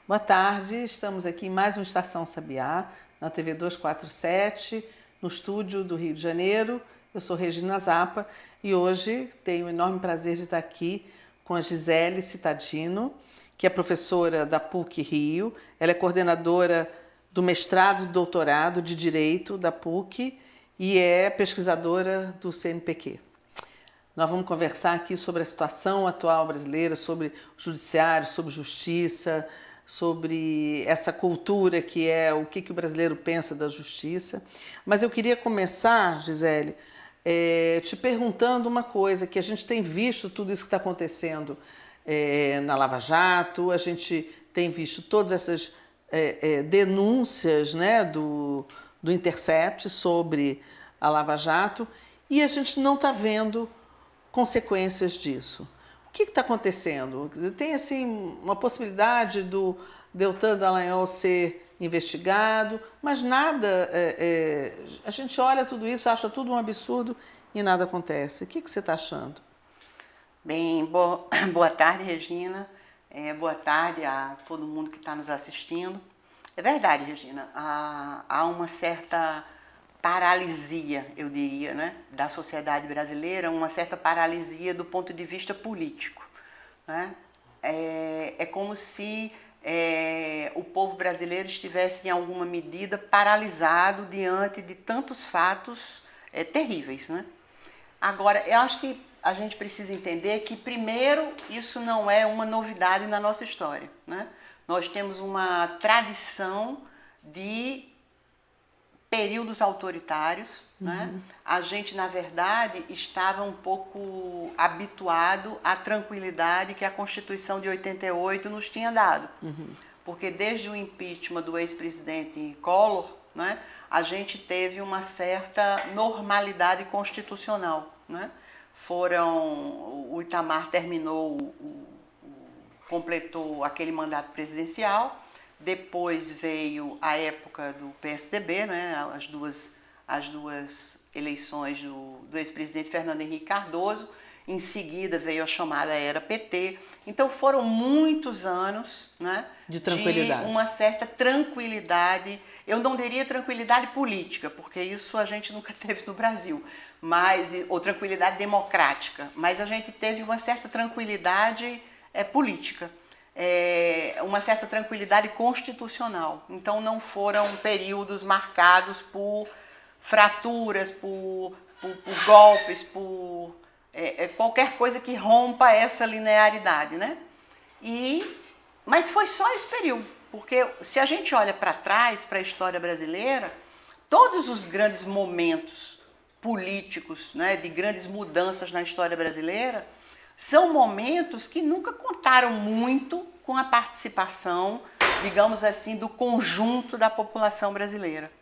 Boa tarde, estamos aqui em mais uma Estação Sabiá, na TV 247, no estúdio do Rio de Janeiro. Eu sou Regina Zappa e hoje tenho o enorme prazer de estar aqui com a Gisele Cittadino, que é professora da PUC Rio. Ela é coordenadora do mestrado e doutorado de Direito da PUC e é pesquisadora do CNPq. Nós vamos conversar aqui sobre a situação atual brasileira, sobre o judiciário, sobre justiça, sobre essa cultura que é o que o brasileiro pensa da justiça. Mas eu queria começar, Gisele, te perguntando uma coisa, que a gente tem visto tudo isso que está acontecendo na Lava Jato, a gente tem visto todas essas denúncias, né, do Intercept sobre a Lava Jato e a gente não está vendo consequências disso. O que está acontecendo? Tem assim uma possibilidade do Deltan Dallagnol ser investigado, mas nada. A gente olha tudo isso, acha tudo um absurdo e nada acontece. O que você está achando? Bem, boa tarde, Regina. Boa tarde a todo mundo que está nos assistindo. É verdade, Regina, há uma certa paralisia, eu diria, né, da sociedade brasileira, uma certa paralisia do ponto de vista político, né? É como se o povo brasileiro estivesse, em alguma medida, paralisado diante de tantos fatos terríveis, né? Agora, eu acho que a gente precisa entender que, primeiro, isso não é uma novidade na nossa história, né? Nós temos uma tradição de períodos autoritários, né? A gente, na verdade, estava um pouco habituado à tranquilidade que a Constituição de 88 nos tinha dado. Porque desde o impeachment do ex-presidente Collor, né, a gente teve uma certa normalidade constitucional, né? O Itamar completou aquele mandato presidencial. Depois veio a época do PSDB, né, as duas eleições do ex-presidente Fernando Henrique Cardoso. Em seguida veio a chamada era PT. Então foram muitos anos, né, de tranquilidade. De uma certa tranquilidade. Eu não diria tranquilidade política, porque isso a gente nunca teve no Brasil, ou tranquilidade democrática. Mas a gente teve uma certa tranquilidade política. Uma certa tranquilidade constitucional. Então não foram períodos marcados por fraturas, por golpes, por qualquer coisa que rompa essa linearidade, né? Mas foi só esse período, porque se a gente olha para trás, para a história brasileira, todos os grandes momentos políticos, né, de grandes mudanças na história brasileira, são momentos que nunca contaram muito com a participação, digamos assim, do conjunto da população brasileira.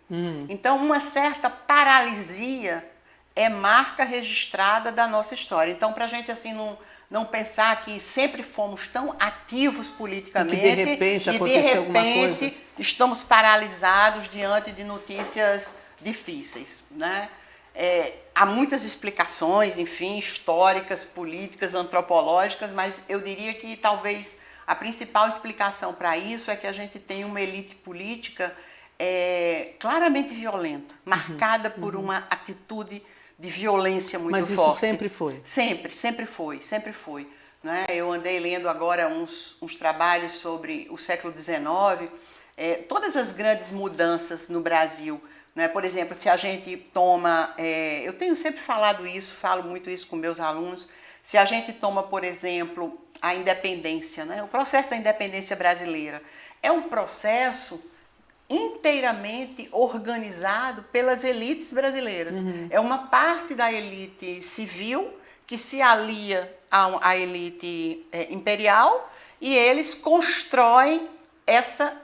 Então, uma certa paralisia é marca registrada da nossa história. Então, para a gente assim, não pensar que sempre fomos tão ativos politicamente que de repente aconteceu alguma coisa, estamos paralisados diante de notícias difíceis, né? Há muitas explicações, enfim, históricas, políticas, antropológicas, mas eu diria que talvez a principal explicação para isso é que a gente tem uma elite política claramente violenta, marcada por uma atitude de violência muito forte. Mas isso sempre foi? Sempre foi. Né? Eu andei lendo agora uns trabalhos sobre o século XIX, todas as grandes mudanças no Brasil. Né? Por exemplo, se a gente toma, eu tenho sempre falo muito isso com meus alunos, se a gente toma, por exemplo, a independência, né? O processo da independência brasileira é um processo inteiramente organizado pelas elites brasileiras. É uma parte da elite civil que se alia à elite imperial e eles constroem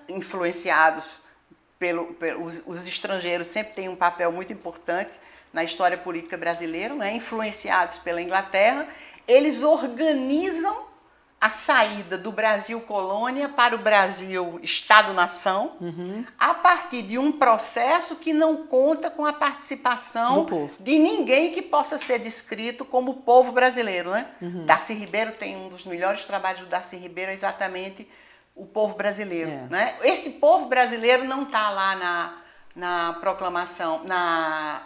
influenciados os estrangeiros sempre têm um papel muito importante na história política brasileira, né? Influenciados pela Inglaterra, eles organizam a saída do Brasil colônia para o Brasil Estado-nação, a partir de um processo que não conta com a participação de ninguém que possa ser descrito como povo brasileiro, né? Darcy Ribeiro tem um dos melhores trabalhos do Darcy Ribeiro, exatamente o povo brasileiro. Né? Esse povo brasileiro não está lá na proclamação, na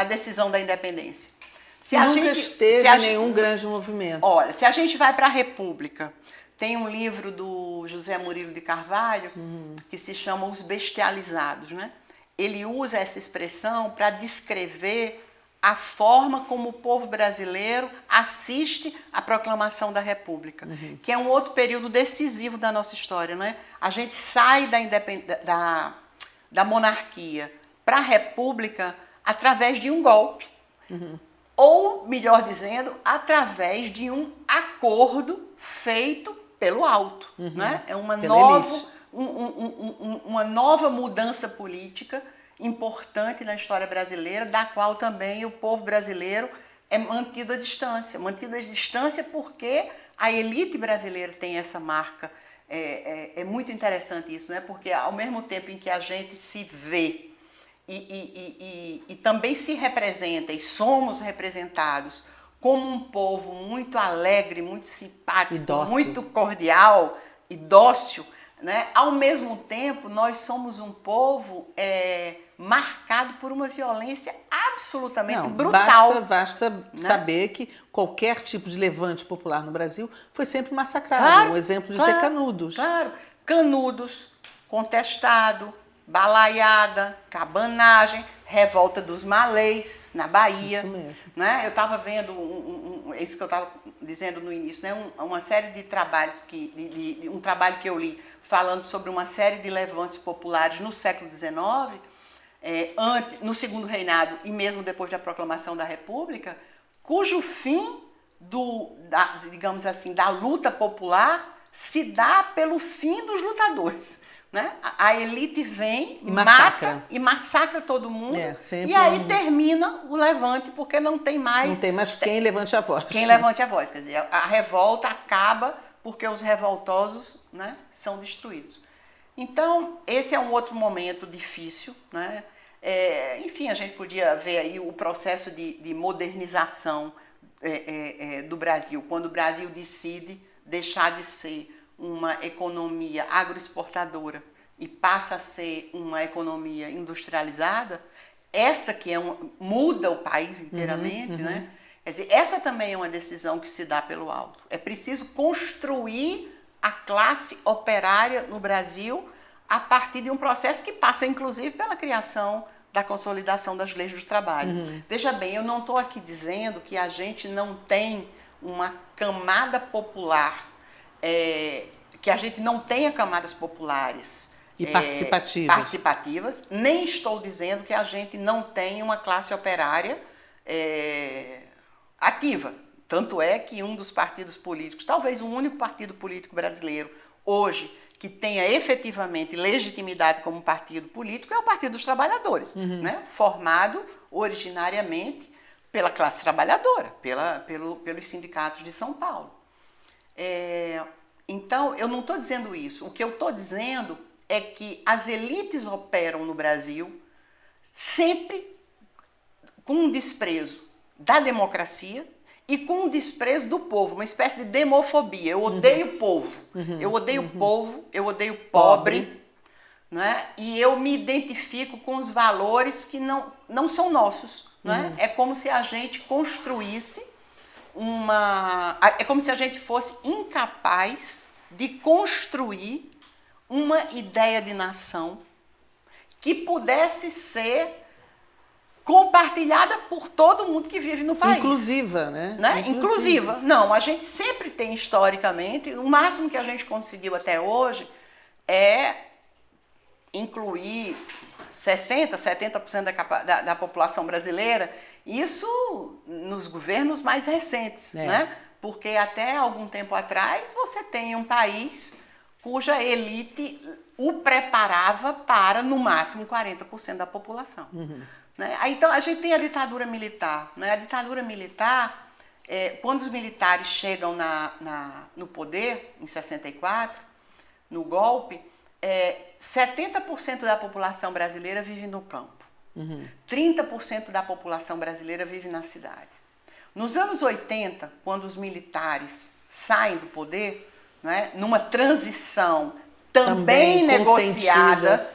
decisão da independência. Nunca esteve em nenhum grande movimento. Olha, se a gente vai para a República, tem um livro do José Murilo de Carvalho que se chama Os Bestializados, né? Ele usa essa expressão para descrever a forma como o povo brasileiro assiste à proclamação da República, que é um outro período decisivo da nossa história, né? A gente sai da monarquia para a República através de um golpe, ou, melhor dizendo, através de um acordo feito pelo alto. Né? É uma nova mudança política importante na história brasileira, da qual também o povo brasileiro é mantido à distância. Mantido à distância porque a elite brasileira tem essa marca. É muito interessante isso, né? Porque ao mesmo tempo em que a gente se vê e também se representa, e somos representados como um povo muito alegre, muito simpático, muito cordial e dócil, né? Ao mesmo tempo, nós somos um povo marcado por uma violência absolutamente brutal. Basta saber que qualquer tipo de levante popular no Brasil foi sempre massacrado. Um exemplo disso é Canudos. Claro, Canudos, Contestado, Balaiada, Cabanagem, Revolta dos Malês, na Bahia. Isso mesmo. Né? Eu estava vendo, isso que eu estava dizendo no início, né? Uma série de trabalhos, um trabalho que eu li falando sobre uma série de levantes populares no século XIX, no Segundo Reinado e mesmo depois da proclamação da República, cujo fim, digamos assim, da luta popular se dá pelo fim dos lutadores. Né? A elite vem e massacra todo mundo, e aí termina o levante, porque não tem mais quem levante a voz. Quem levante a voz, quer dizer, a revolta acaba porque os revoltosos, né, são destruídos. Então, esse é um outro momento difícil, né? Enfim, a gente podia ver aí o processo de modernização do Brasil, quando o Brasil decide deixar de ser uma economia agroexportadora e passa a ser uma economia industrializada, essa que muda o país inteiramente, né? Quer dizer, essa também é uma decisão que se dá pelo alto. É preciso construir a classe operária no Brasil a partir de um processo que passa, inclusive, pela criação da consolidação das leis do trabalho. Veja bem, eu não estou aqui dizendo que a gente não tem uma camada popular, que a gente não tenha camadas populares e participativas, nem estou dizendo que a gente não tem uma classe operária ativa. Tanto é que um dos partidos políticos, talvez o único partido político brasileiro hoje que tenha efetivamente legitimidade como partido político é o Partido dos Trabalhadores, né? Formado originariamente pela classe trabalhadora, pelos sindicatos de São Paulo. Então, eu não estou dizendo isso. O que eu estou dizendo é que as elites operam no Brasil sempre com um desprezo da democracia e com um desprezo do povo, uma espécie de demofobia. Eu odeio o povo, eu odeio o povo, eu odeio o pobre, né? E eu me identifico com os valores que não são nossos. Né? É como se a gente construísse é como se a gente fosse incapaz de construir uma ideia de nação que pudesse ser compartilhada por todo mundo que vive no país. Inclusiva, né? Inclusiva. Não, a gente sempre tem historicamente, o máximo que a gente conseguiu até hoje é incluir 60%, 70% da população brasileira, isso nos governos mais recentes, né? Porque até algum tempo atrás você tem um país cuja elite o preparava para, no máximo, 40% da população. Né? Então, a gente tem a ditadura militar. Né? A ditadura militar, quando os militares chegam no poder, em 64, no golpe, 70% da população brasileira vive no campo. 30% da população brasileira vive na cidade. Nos anos 80, quando os militares saem do poder, né, numa transição também negociada,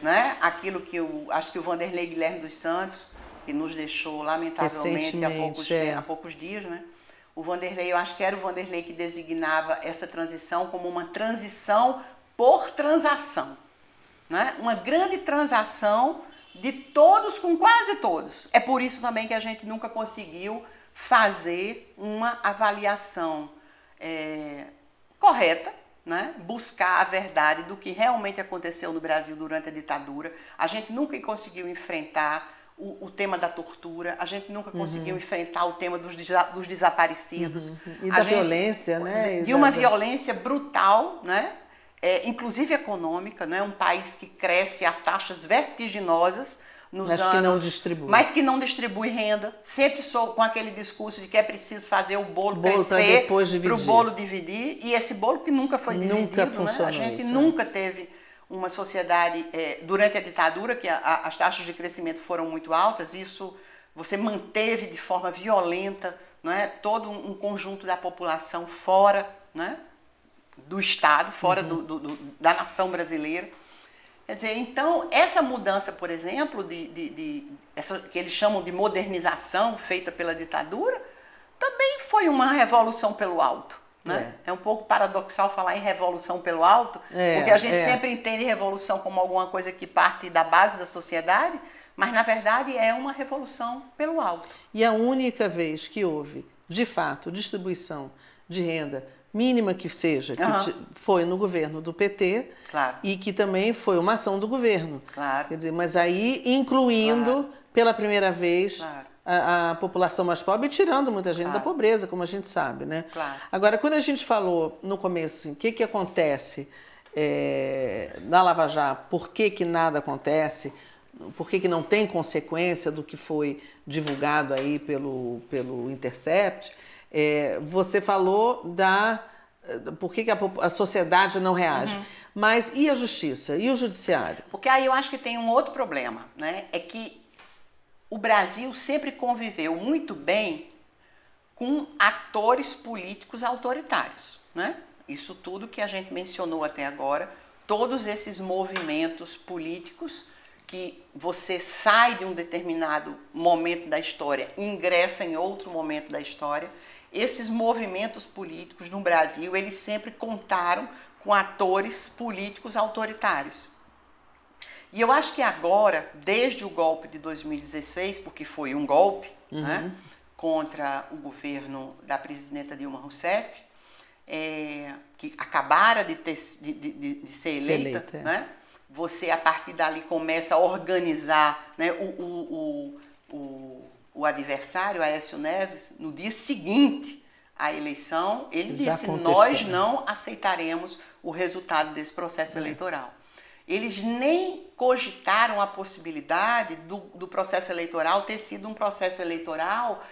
né, aquilo que acho que o Vanderlei Guilherme dos Santos, que nos deixou lamentavelmente há poucos dias, né? O Vanderlei, eu acho que era o Vanderlei que designava essa transição como uma transição por transação, né? Uma grande transação de todos com quase todos. É por isso também que a gente nunca conseguiu fazer uma avaliação correta, né? Buscar a verdade do que realmente aconteceu no Brasil durante a ditadura. A gente nunca conseguiu enfrentar o tema da tortura, a gente nunca conseguiu enfrentar o tema dos desaparecidos. E da violência, né? De uma violência brutal, né? Inclusive econômica, né? Um país que cresce a taxas vertiginosas mas que não distribui. Mas que não distribui renda, sempre com aquele discurso de que é preciso fazer o bolo crescer para o bolo dividir, e esse bolo que nunca foi dividido, né? A gente nunca teve uma sociedade, durante a ditadura, que as taxas de crescimento foram muito altas, isso você manteve de forma violenta, né, todo um conjunto da população fora, né, do Estado, fora da nação brasileira. Quer dizer, então, essa mudança, por exemplo, essa, que eles chamam de modernização feita pela ditadura, também foi uma revolução pelo alto. Né? É um pouco paradoxal falar em revolução pelo alto, porque a gente sempre entende revolução como alguma coisa que parte da base da sociedade, mas na verdade é uma revolução pelo alto. E a única vez que houve, de fato, distribuição de renda, mínima que seja, que foi no governo do PT, e que também foi uma ação do governo. Quer dizer, mas aí incluindo pela primeira vez a população mais pobre, tirando muita gente da pobreza, como a gente sabe, né? Agora, quando a gente falou no começo, assim, o que acontece na Lava Jato, por que nada acontece, por que não tem consequência do que foi divulgado aí pelo Intercept, você falou por que a sociedade não reage. Mas e a justiça? E o judiciário? Porque aí eu acho que tem um outro problema, né? É que o Brasil sempre conviveu muito bem com atores políticos autoritários, né? Isso tudo que a gente mencionou até agora, todos esses movimentos políticos que você sai de um determinado momento da história e ingressa em outro momento da história, esses movimentos políticos no Brasil, eles sempre contaram com atores políticos autoritários. E eu acho que agora, desde o golpe de 2016, porque foi um golpe, né, contra o governo da presidenta Dilma Rousseff, que acabara de ser eleita, né, você a partir dali começa a organizar, né, o adversário, Aécio Neves, no dia seguinte à eleição, ele disse: nós não aceitaremos o resultado desse processo eleitoral. Eles nem cogitaram a possibilidade do processo eleitoral ter sido um processo eleitoral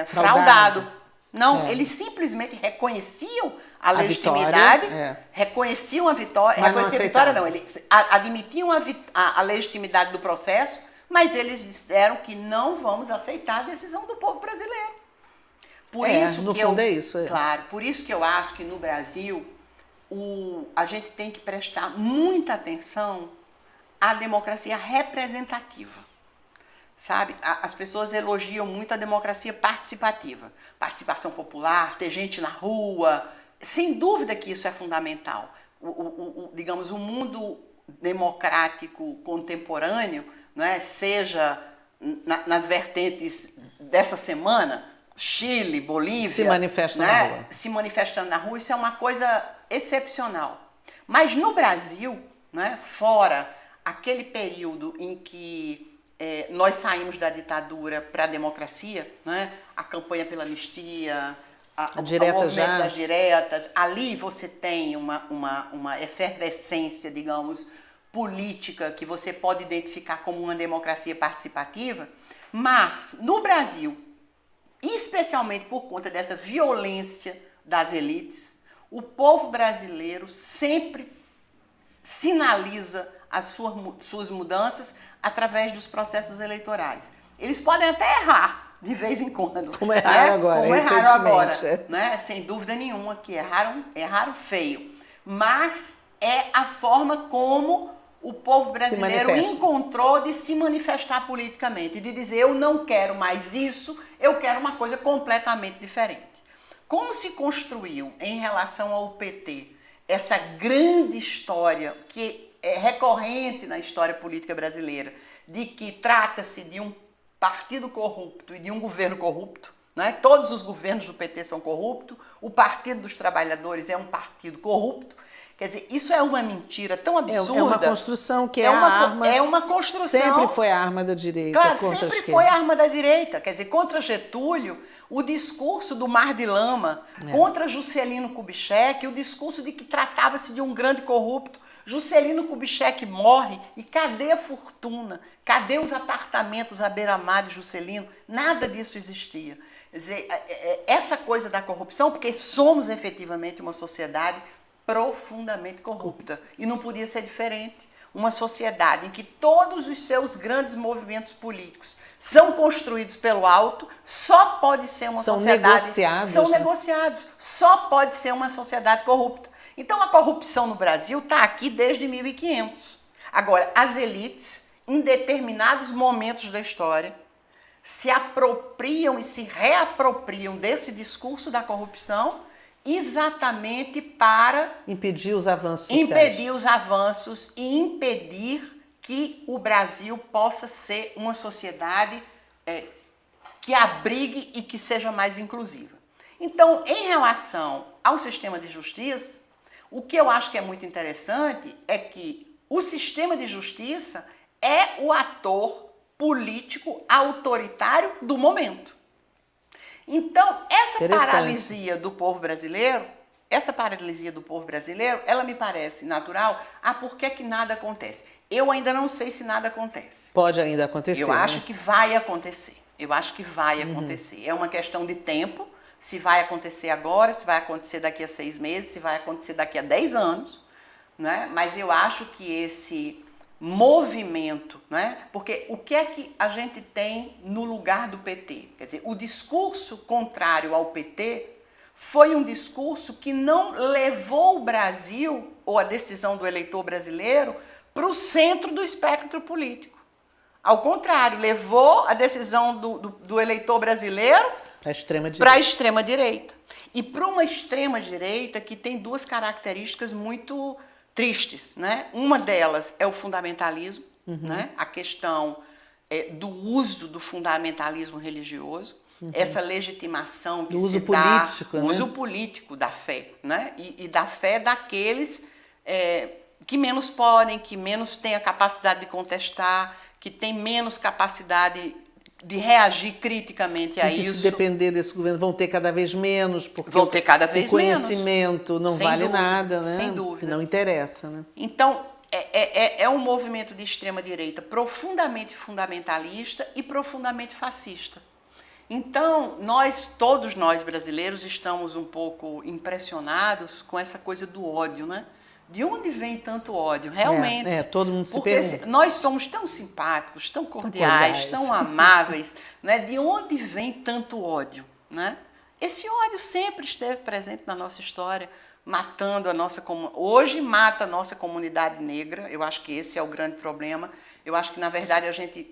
fraudado. Não, eles simplesmente reconheciam a legitimidade, reconheciam a vitória, eles admitiam a legitimidade do processo, mas eles disseram que não vamos aceitar a decisão do povo brasileiro. Por isso no fundo é isso. Claro, por isso que eu acho que no Brasil a gente tem que prestar muita atenção à democracia representativa. Sabe? As pessoas elogiam muito a democracia participativa. Participação popular, ter gente na rua. Sem dúvida que isso é fundamental. Digamos, o mundo democrático contemporâneo, né, seja nas vertentes dessa semana, Chile, Bolívia, se manifesta na rua. Se manifestando na rua, isso é uma coisa excepcional. Mas no Brasil, né, fora aquele período em que nós saímos da ditadura para a democracia, né, a campanha pela anistia, o movimento das diretas, ali você tem uma efervescência, digamos, política que você pode identificar como uma democracia participativa, mas no Brasil, especialmente por conta dessa violência das elites, o povo brasileiro sempre sinaliza as suas mudanças através dos processos eleitorais. Eles podem até errar de vez em quando. Como erraram agora, Como erraram agora, recentemente. né? Sem dúvida nenhuma que erraram feio. Mas é a forma como o povo brasileiro encontrou de se manifestar politicamente, de dizer eu não quero mais isso, eu quero uma coisa completamente diferente. Como se construiu em relação ao PT essa grande história que é recorrente na história política brasileira, de que trata-se de um partido corrupto e de um governo corrupto, né? Todos os governos do PT são corruptos, o Partido dos Trabalhadores é um partido corrupto. Quer dizer, isso é uma mentira tão absurda. É uma construção que é uma arma. É uma construção. Sempre foi a arma da direita. Claro, sempre foi a arma da direita. Quer dizer, contra Getúlio, o discurso do Mar de Lama, contra Juscelino Kubitschek, o discurso de que tratava-se de um grande corrupto. Juscelino Kubitschek morre e cadê a fortuna? Cadê os apartamentos à beira-mar de Juscelino? Nada disso existia. Quer dizer, essa coisa da corrupção, porque somos efetivamente uma sociedade profundamente corrupta. E não podia ser diferente. Uma sociedade em que todos os seus grandes movimentos políticos são construídos pelo alto, só pode ser uma sociedade... São negociados. Só pode ser uma sociedade corrupta. Então, a corrupção no Brasil está aqui desde 1500. Agora, as elites, em determinados momentos da história, se apropriam e se reapropriam desse discurso da corrupção exatamente para impedir os avanços sociais. Impedir os avanços e impedir que o Brasil possa ser uma sociedade que abrigue e que seja mais inclusiva. Então, em relação ao sistema de justiça, o que eu acho que é muito interessante é que o sistema de justiça é o ator político autoritário do momento. Então, essa paralisia do povo brasileiro, ela me parece natural. Por que nada acontece? Eu ainda não sei se nada acontece. Pode ainda acontecer. Eu acho que vai acontecer. É uma questão de tempo. Se vai acontecer agora, se vai acontecer daqui a 6 meses, se vai acontecer daqui a 10 anos, né? Mas eu acho que esse movimento, né? Porque o que é que a gente tem no lugar do PT? Quer dizer, o discurso contrário ao PT foi um discurso que não levou o Brasil, ou a decisão do eleitor brasileiro, para o centro do espectro político. Ao contrário, levou a decisão do eleitor brasileiro para a extrema-direita. E para uma extrema-direita que tem duas características muito tristes, né? Uma delas é o fundamentalismo, né? A questão do uso do fundamentalismo religioso, essa legitimação que se dá, o uso político da fé, né? E da fé daqueles que menos podem, que menos têm a capacidade de contestar, que têm menos capacidade de reagir criticamente a isso. Se depender desse governo, vão ter cada vez menos, porque vão ter cada vez o conhecimento não vale nada, né? Sem dúvida. Não interessa, né? Então, é um movimento de extrema-direita profundamente fundamentalista e profundamente fascista. Então, todos nós brasileiros estamos um pouco impressionados com essa coisa do ódio, né? De onde vem tanto ódio? Realmente. Todo mundo se pergunta. Porque nós somos tão simpáticos, tão cordiais, tão amáveis, né? De onde vem tanto ódio, né? Esse ódio sempre esteve presente na nossa história, matando a nossa comunidade. Hoje mata a nossa comunidade negra. Eu acho que esse é o grande problema. Eu acho que, na verdade, a gente,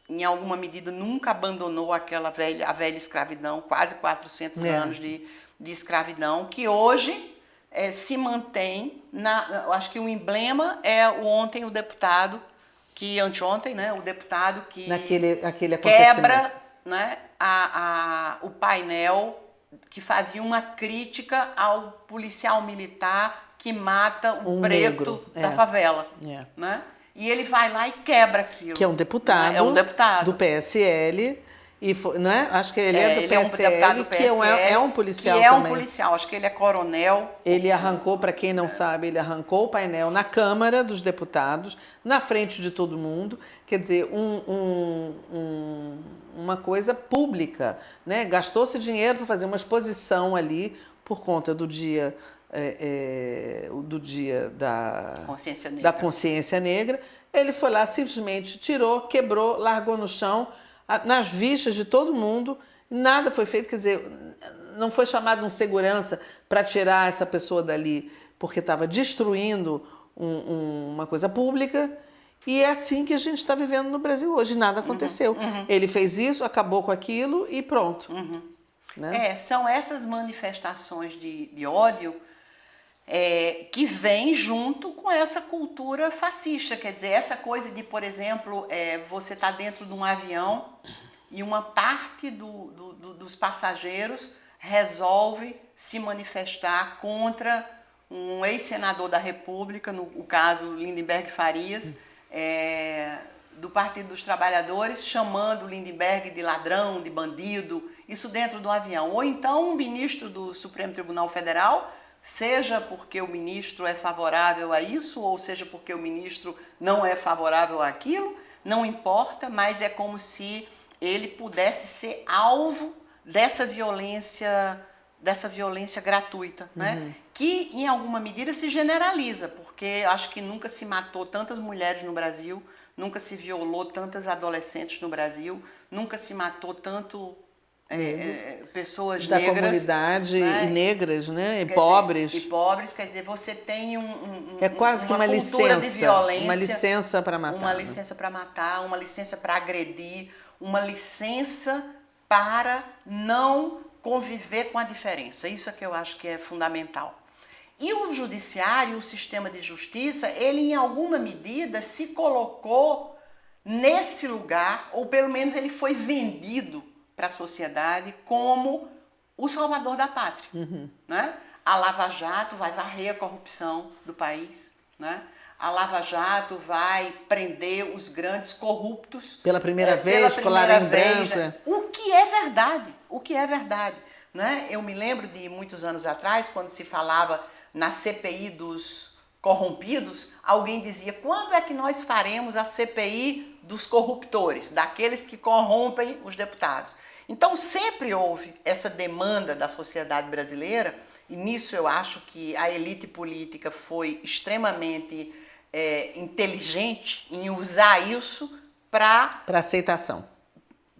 em alguma medida, nunca abandonou a velha escravidão, quase 400 anos de escravidão, que hoje se mantém. Eu acho que o emblema é anteontem o deputado anteontem, né, o deputado que quebra, né, o painel que fazia uma crítica ao policial militar que mata o preto da favela, né? E ele vai lá e quebra aquilo. Que é um deputado, do PSL. E foi, não é? Acho que ele é do PSL, é um deputado do PSL, que é um policial também. Um policial, acho que ele é coronel. Ele arrancou, para quem não sabe, ele arrancou o painel na Câmara dos Deputados, na frente de todo mundo. Quer dizer, uma coisa pública, né? Gastou-se dinheiro para fazer uma exposição ali por conta do dia da consciência negra. Ele foi lá, simplesmente tirou, quebrou, largou no chão. nas vistas de todo mundo, nada foi feito, quer dizer, não foi chamado um segurança para tirar essa pessoa dali, porque estava destruindo uma coisa pública, e é assim que a gente está vivendo no Brasil hoje, nada aconteceu. Ele fez isso, acabou com aquilo e pronto. Né? São essas manifestações de ódio que vem junto com essa cultura fascista, quer dizer, essa coisa de, por exemplo, você está dentro de um avião e uma parte dos passageiros resolve se manifestar contra um ex-senador da República, no caso Lindenberg Farias, do Partido dos Trabalhadores, chamando Lindenberg de ladrão, de bandido, isso dentro do avião. Ou então um ministro do Supremo Tribunal Federal, seja porque o ministro é favorável a isso, ou seja porque o ministro não é favorável àquilo, não importa, mas é como se ele pudesse ser alvo dessa violência gratuita, né? Que em alguma medida se generaliza, porque acho que nunca se matou tantas mulheres no Brasil, nunca se violou tantas adolescentes no Brasil, nunca se matou tanto pessoas da negras, comunidade, né? E negras, né? E Quer pobres. dizer, e pobres, quer dizer, você tem quase que uma cultura de licença, violência, uma licença para matar. Uma licença para matar, uma licença para agredir, uma licença para não conviver com a diferença. Isso é que eu acho que é fundamental. E o judiciário, o sistema de justiça, ele em alguma medida se colocou nesse lugar, ou pelo menos ele foi vendido para a sociedade como o salvador da pátria. Né? A Lava Jato vai varrer a corrupção do país, né? A Lava Jato vai prender os grandes corruptos. Pela primeira vez, colar em branco. Né? O que é verdade, né? Eu me lembro de muitos anos atrás, quando se falava na CPI dos corrompidos, alguém dizia, quando é que nós faremos a CPI dos corruptores, daqueles que corrompem os deputados? Então sempre houve essa demanda da sociedade brasileira, e nisso eu acho que a elite política foi extremamente inteligente em usar isso para aceitação.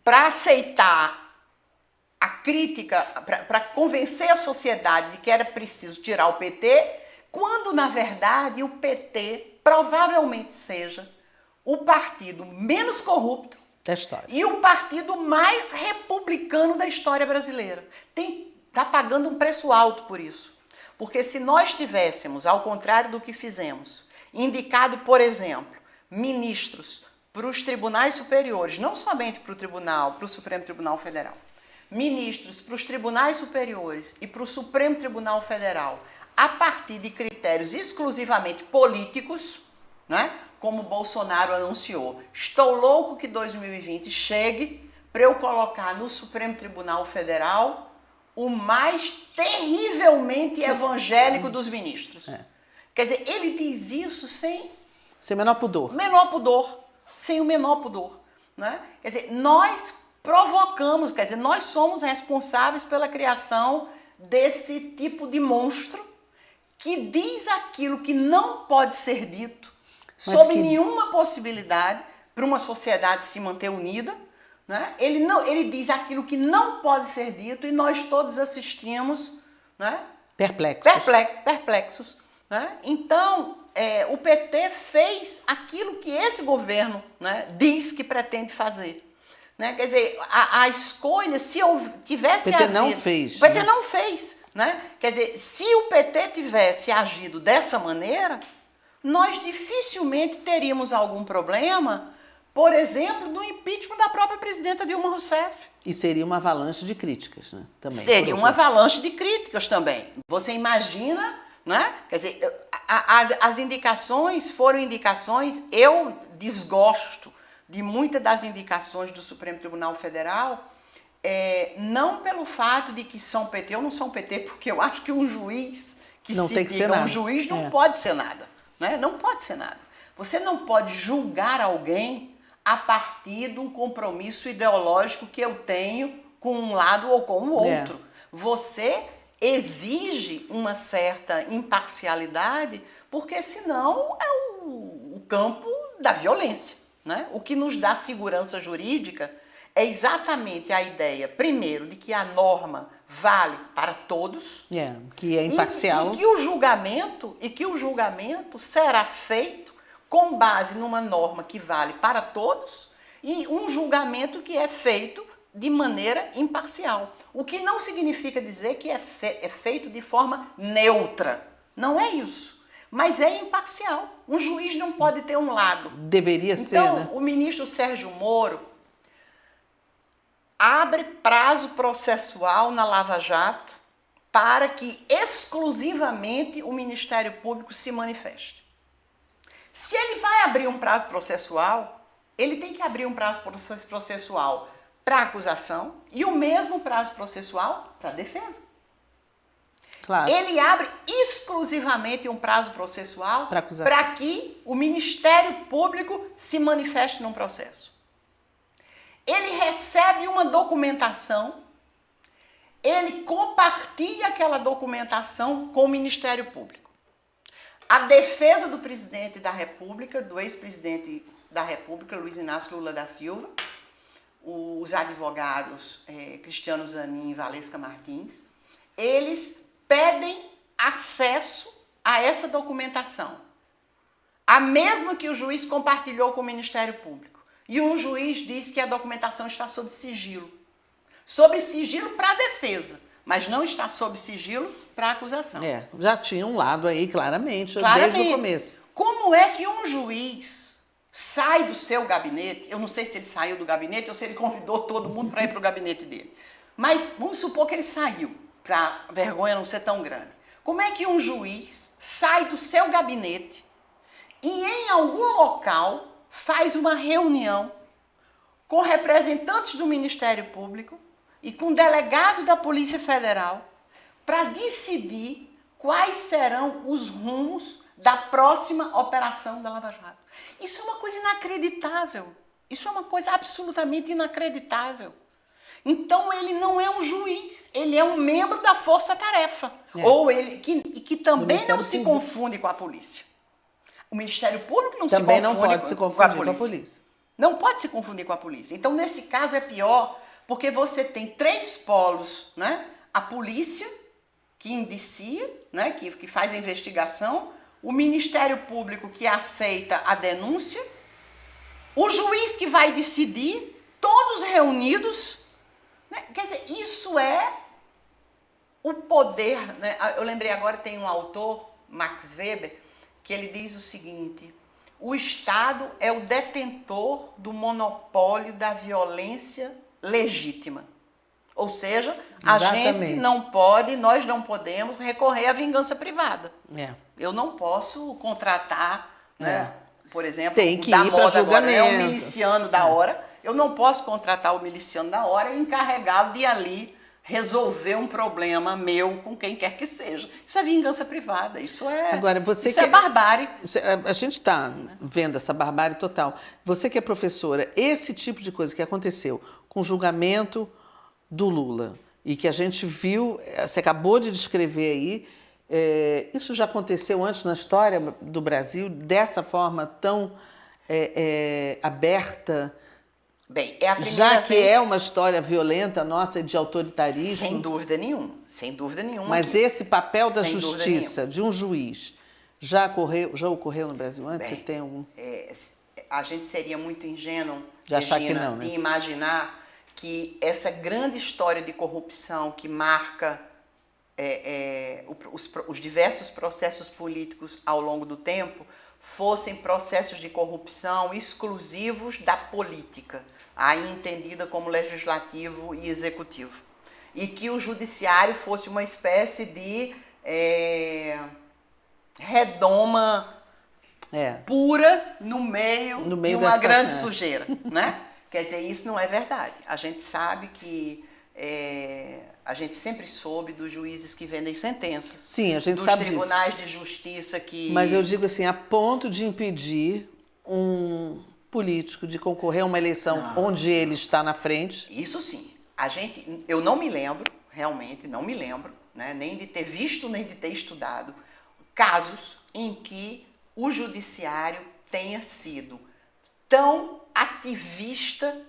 Para aceitar a crítica, para convencer a sociedade de que era preciso tirar o PT, quando na verdade o PT provavelmente seja o partido menos corrupto da história e o partido mais republicano da história brasileira. Está pagando um preço alto por isso. Porque se nós tivéssemos, ao contrário do que fizemos, indicado, por exemplo, ministros para os tribunais superiores, não somente para o Supremo Tribunal Federal, ministros para os tribunais superiores e para o Supremo Tribunal Federal, a partir de critérios exclusivamente políticos, né? Como Bolsonaro anunciou, estou louco que 2020 chegue para eu colocar no Supremo Tribunal Federal o mais terrivelmente evangélico dos ministros. Quer dizer, ele diz isso sem menor pudor. Sem o menor pudor. Né? Quer dizer, nós provocamos, quer dizer, nós somos responsáveis pela criação desse tipo de monstro que diz aquilo que não pode ser dito, sob nenhuma possibilidade para uma sociedade se manter unida. Né? Ele diz aquilo que não pode ser dito e nós todos assistimos, né? Perplexos. Né? Então, o PT fez aquilo que esse governo, né, diz que pretende fazer. Né? Quer dizer, a escolha, se tivesse havido... O PT não fez. O PT não fez. Né? Quer dizer, se o PT tivesse agido dessa maneira, nós dificilmente teríamos algum problema, por exemplo, do impeachment da própria presidenta Dilma Rousseff. E seria uma avalanche de críticas, né? Também. Seria uma avalanche de críticas também. Você imagina, né? Quer dizer, as indicações foram indicações, eu desgosto de muitas das indicações do Supremo Tribunal Federal, não pelo fato de que são PT, eu não sou PT, porque eu acho que um juiz que não se tem que diga ser nada. Um juiz não pode ser nada. Né? Não pode ser nada. Você não pode julgar alguém a partir de um compromisso ideológico que eu tenho com um lado ou com o outro. Você exige uma certa imparcialidade, porque senão é o campo da violência. Né? O que nos dá segurança jurídica é exatamente a ideia, primeiro, de que a norma vale para todos. Que é imparcial. E que o julgamento será feito com base numa norma que vale para todos e um julgamento que é feito de maneira imparcial. O que não significa dizer que é feito de forma neutra. Não é isso. Mas é imparcial. Um juiz não pode ter um lado. Deveria ser, né? Então, o ministro Sérgio Moro abre prazo processual na Lava Jato para que exclusivamente o Ministério Público se manifeste. Se ele vai abrir um prazo processual, ele tem que abrir um prazo processual para a acusação e o mesmo prazo processual para a defesa. Claro. Ele abre exclusivamente um prazo processual para que o Ministério Público se manifeste num processo. Ele recebe uma documentação, ele compartilha aquela documentação com o Ministério Público. A defesa do presidente da República, do ex-presidente da República, Luiz Inácio Lula da Silva, os advogados Cristiano Zanin e Valesca Martins, eles pedem acesso a essa documentação. A mesma que o juiz compartilhou com o Ministério Público. E o juiz diz que a documentação está sob sigilo. Sob sigilo para a defesa, mas não está sob sigilo para a acusação. Já tinha um lado aí, claramente, desde o começo. Como é que um juiz sai do seu gabinete? Eu não sei se ele saiu do gabinete ou se ele convidou todo mundo para ir para o gabinete dele. Mas vamos supor que ele saiu, para a vergonha não ser tão grande. Como é que um juiz sai do seu gabinete e em algum local faz uma reunião com representantes do Ministério Público e com delegado da Polícia Federal para decidir quais serão os rumos da próxima operação da Lava Jato? Isso é uma coisa inacreditável. Isso é uma coisa absolutamente inacreditável. Então, ele não é um juiz, ele é um membro da força-tarefa. Ou ele que também não se confunde com a polícia. O Ministério Público não também se confunde, não pode se confundir com a polícia. Não pode se confundir com a polícia. Então, nesse caso, é pior, porque você tem 3 polos, né? A polícia, que indicia, né? que faz a investigação, o Ministério Público, que aceita a denúncia, o juiz que vai decidir, todos reunidos. Quer dizer, isso é o poder, né? Eu lembrei agora, tem um autor, Max Weber, que ele diz o seguinte: o Estado é o detentor do monopólio da violência legítima. Ou seja, gente não pode, nós não podemos recorrer à vingança privada. Eu não posso contratar, né? Por exemplo, tem que ir para julgamento. Um miliciano da hora. Eu não posso contratar o miliciano da hora e encarregá-lo de ali resolver um problema meu com quem quer que seja. Isso é vingança privada, isso é, é barbárie. A gente está vendo essa barbárie total. Você que é professora, esse tipo de coisa que aconteceu com o julgamento do Lula e que a gente viu, você acabou de descrever aí, isso já aconteceu antes na história do Brasil, dessa forma tão aberta? Bem, é a primeira já que vez... é uma história violenta nossa de autoritarismo. Sem dúvida nenhuma, sem dúvida nenhuma. Mas esse papel da justiça, de um juiz, já ocorreu no Brasil antes? Bem, você tem algum? A gente seria muito ingênuo de achar que não, né? De imaginar que essa grande história de corrupção que marca os diversos processos políticos ao longo do tempo fossem processos de corrupção exclusivos da política, aí entendida como legislativo e executivo. E que o judiciário fosse uma espécie de redoma pura no meio de uma grande sujeira, né? Quer dizer, isso não é verdade. A gente sabe que... a gente sempre soube dos juízes que vendem sentenças. Sim, a gente sabe disso. Dos tribunais de justiça que... Mas eu digo assim, a ponto de impedir um político de concorrer a uma eleição onde ele está na frente. Isso sim. Eu não me lembro, realmente, não me lembro, né, nem de ter visto, nem de ter estudado casos em que o judiciário tenha sido tão ativista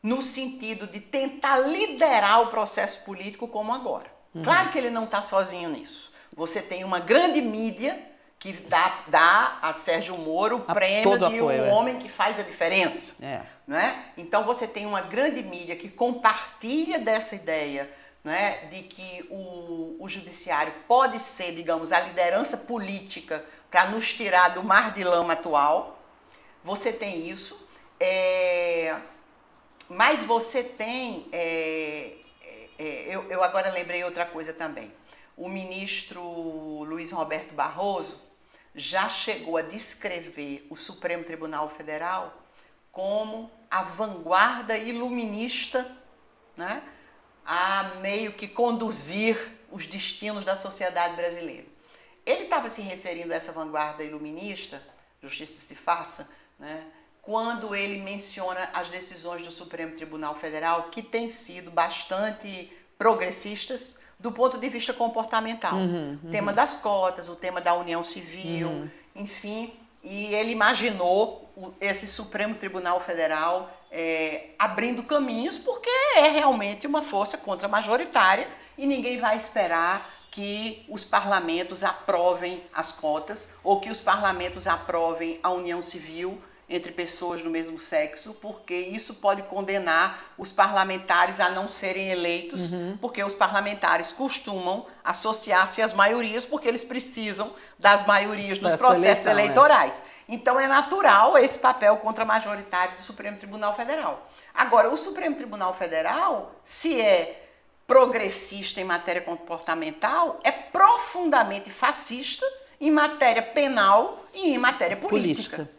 no sentido de tentar liderar o processo político como agora. Claro que ele não está sozinho nisso. Você tem uma grande mídia que dá a Sérgio Moro o prêmio de apoio, um homem que faz a diferença. Não é? Então você tem uma grande mídia que compartilha dessa ideia, não é? De que o judiciário pode ser, digamos, a liderança política para nos tirar do mar de lama atual. Você tem isso. Mas você tem... eu agora lembrei outra coisa também. O ministro Luiz Roberto Barroso já chegou a descrever o Supremo Tribunal Federal como a vanguarda iluminista, né, a meio que conduzir os destinos da sociedade brasileira. Ele estava se referindo a essa vanguarda iluminista, justiça se faça, né, quando ele menciona as decisões do Supremo Tribunal Federal, que têm sido bastante progressistas do ponto de vista comportamental. O tema das cotas, o tema da união civil, enfim, e ele imaginou esse Supremo Tribunal Federal abrindo caminhos, porque é realmente uma força contra-majoritária e ninguém vai esperar que os parlamentos aprovem as cotas ou que os parlamentos aprovem a união civil entre pessoas do mesmo sexo, porque isso pode condenar os parlamentares a não serem eleitos, porque os parlamentares costumam associar-se às maiorias, porque eles precisam das maiorias nos processos eleitorais. Então é natural esse papel contra-majoritário do Supremo Tribunal Federal. Agora, o Supremo Tribunal Federal, se é progressista em matéria comportamental, é profundamente fascista em matéria penal e em matéria política.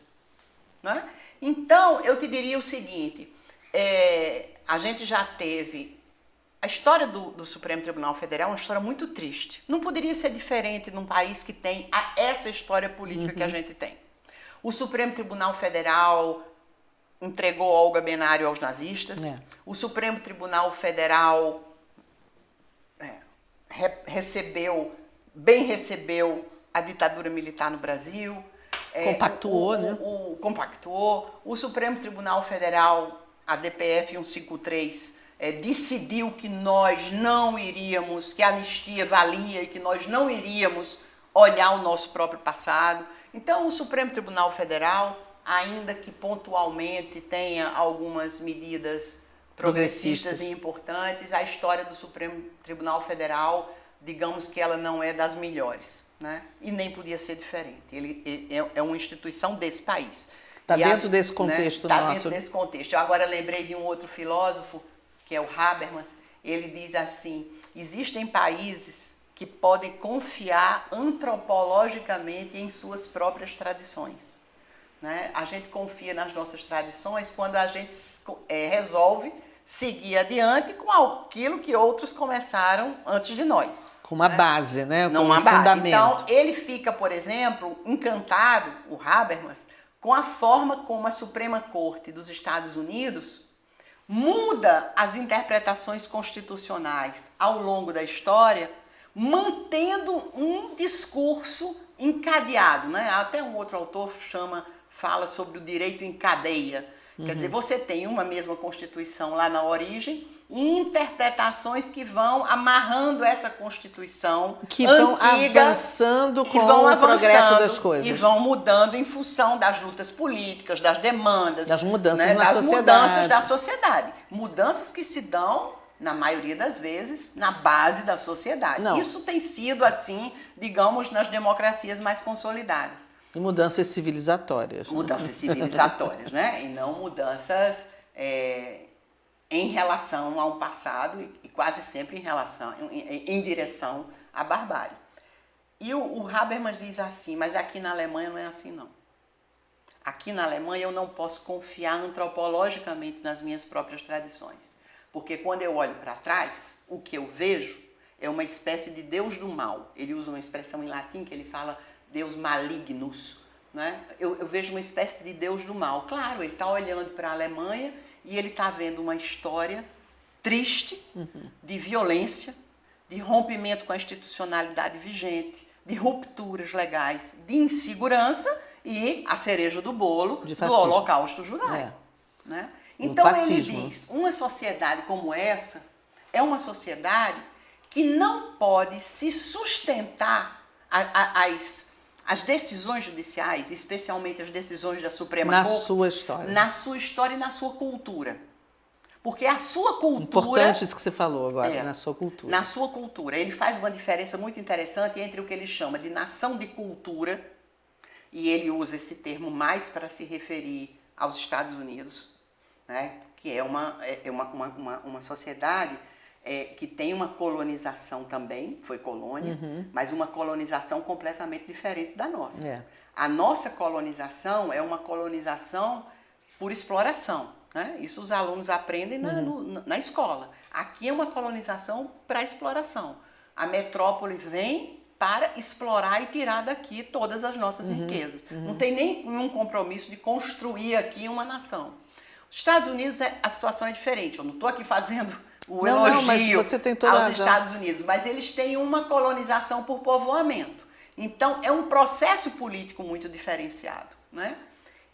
Né? Então, eu te diria o seguinte, a gente já teve... A história do Supremo Tribunal Federal é uma história muito triste. Não poderia ser diferente num país que tem essa história política que a gente tem. O Supremo Tribunal Federal entregou Olga Benário aos nazistas. O Supremo Tribunal Federal recebeu a ditadura militar no Brasil. Compactuou, né? Compactuou. O Supremo Tribunal Federal, a DPF 153, decidiu que nós não iríamos, que a anistia valia e que nós não iríamos olhar o nosso próprio passado. Então, o Supremo Tribunal Federal, ainda que pontualmente tenha algumas medidas progressistas e importantes, a história do Supremo Tribunal Federal, digamos que ela não é das melhores. Né? E nem podia ser diferente. Ele é uma instituição desse país. Está dentro desse contexto nosso. Está dentro desse contexto. Eu agora lembrei de um outro filósofo, que é o Habermas. Ele diz assim, existem países que podem confiar antropologicamente em suas próprias tradições. Né? A gente confia nas nossas tradições quando a gente resolve seguir adiante com aquilo que outros começaram antes de nós. Com uma base, né? Com uma um fundamento. Então, ele fica, por exemplo, encantado, o Habermas, com a forma como a Suprema Corte dos Estados Unidos muda as interpretações constitucionais ao longo da história, mantendo um discurso encadeado. Né? Até um outro autor fala sobre o direito em cadeia. Quer dizer, você tem uma mesma Constituição lá na origem e interpretações que vão amarrando essa Constituição que vão antiga, avançando com o progresso das coisas. E vão mudando em função das lutas políticas, das demandas. Das mudanças né, na das sociedade. Mudanças da sociedade. Mudanças que se dão, na maioria das vezes, na base da sociedade. Não. Isso tem sido assim, digamos, nas democracias mais consolidadas. E mudanças civilizatórias. Mudanças civilizatórias, né? E não mudanças em relação a um passado e quase sempre em direção à barbárie. E o Habermas diz assim, mas aqui na Alemanha não é assim não. Aqui na Alemanha eu não posso confiar antropologicamente nas minhas próprias tradições. Porque quando eu olho para trás, o que eu vejo é uma espécie de Deus do mal. Ele usa uma expressão em latim que ele fala Deus malignus, né? Eu vejo uma espécie de Deus do mal. Claro, ele está olhando para a Alemanha e ele está vendo uma história triste de violência, de rompimento com a institucionalidade vigente, de rupturas legais, de insegurança e a cereja do bolo do Holocausto judaico. Né? Então ele fascismo. diz, uma sociedade como essa é uma sociedade que não pode se sustentar as decisões judiciais, especialmente as decisões da Suprema Corte, na sua história. Na sua história e na sua cultura. Porque a sua cultura... Importante isso que você falou agora, na sua cultura. Na sua cultura. Ele faz uma diferença muito interessante entre o que ele chama de nação de cultura, e ele usa esse termo mais para se referir aos Estados Unidos, né? Que é uma sociedade que tem uma colonização também, foi colônia, mas uma colonização completamente diferente da nossa. A nossa colonização é uma colonização por exploração, né? Isso os alunos aprendem na escola. Aqui é uma colonização para exploração. A metrópole vem para explorar e tirar daqui todas as nossas riquezas. Não tem nenhum compromisso de construir aqui uma nação. Os Estados Unidos, a situação é diferente. Eu não estou aqui fazendo o elogio mas você tem toda a aos razão. Estados Unidos, mas eles têm uma colonização por povoamento. Então, é um processo político muito diferenciado, né?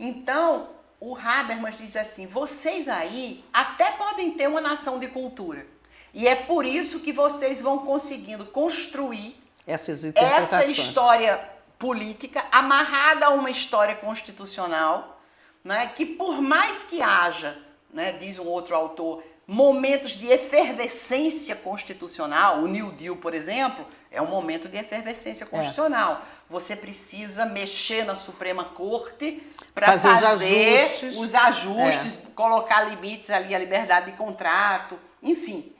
Então, o Habermas diz assim, vocês aí até podem ter uma nação de cultura. E é por isso que vocês vão conseguindo construir essa história política amarrada a uma história constitucional, né, que por mais que haja, né, diz um outro autor, momentos de efervescência constitucional, o New Deal, por exemplo, é um momento de efervescência constitucional. Você precisa mexer na Suprema Corte para fazer os ajustes, colocar limites ali à liberdade de contrato, enfim.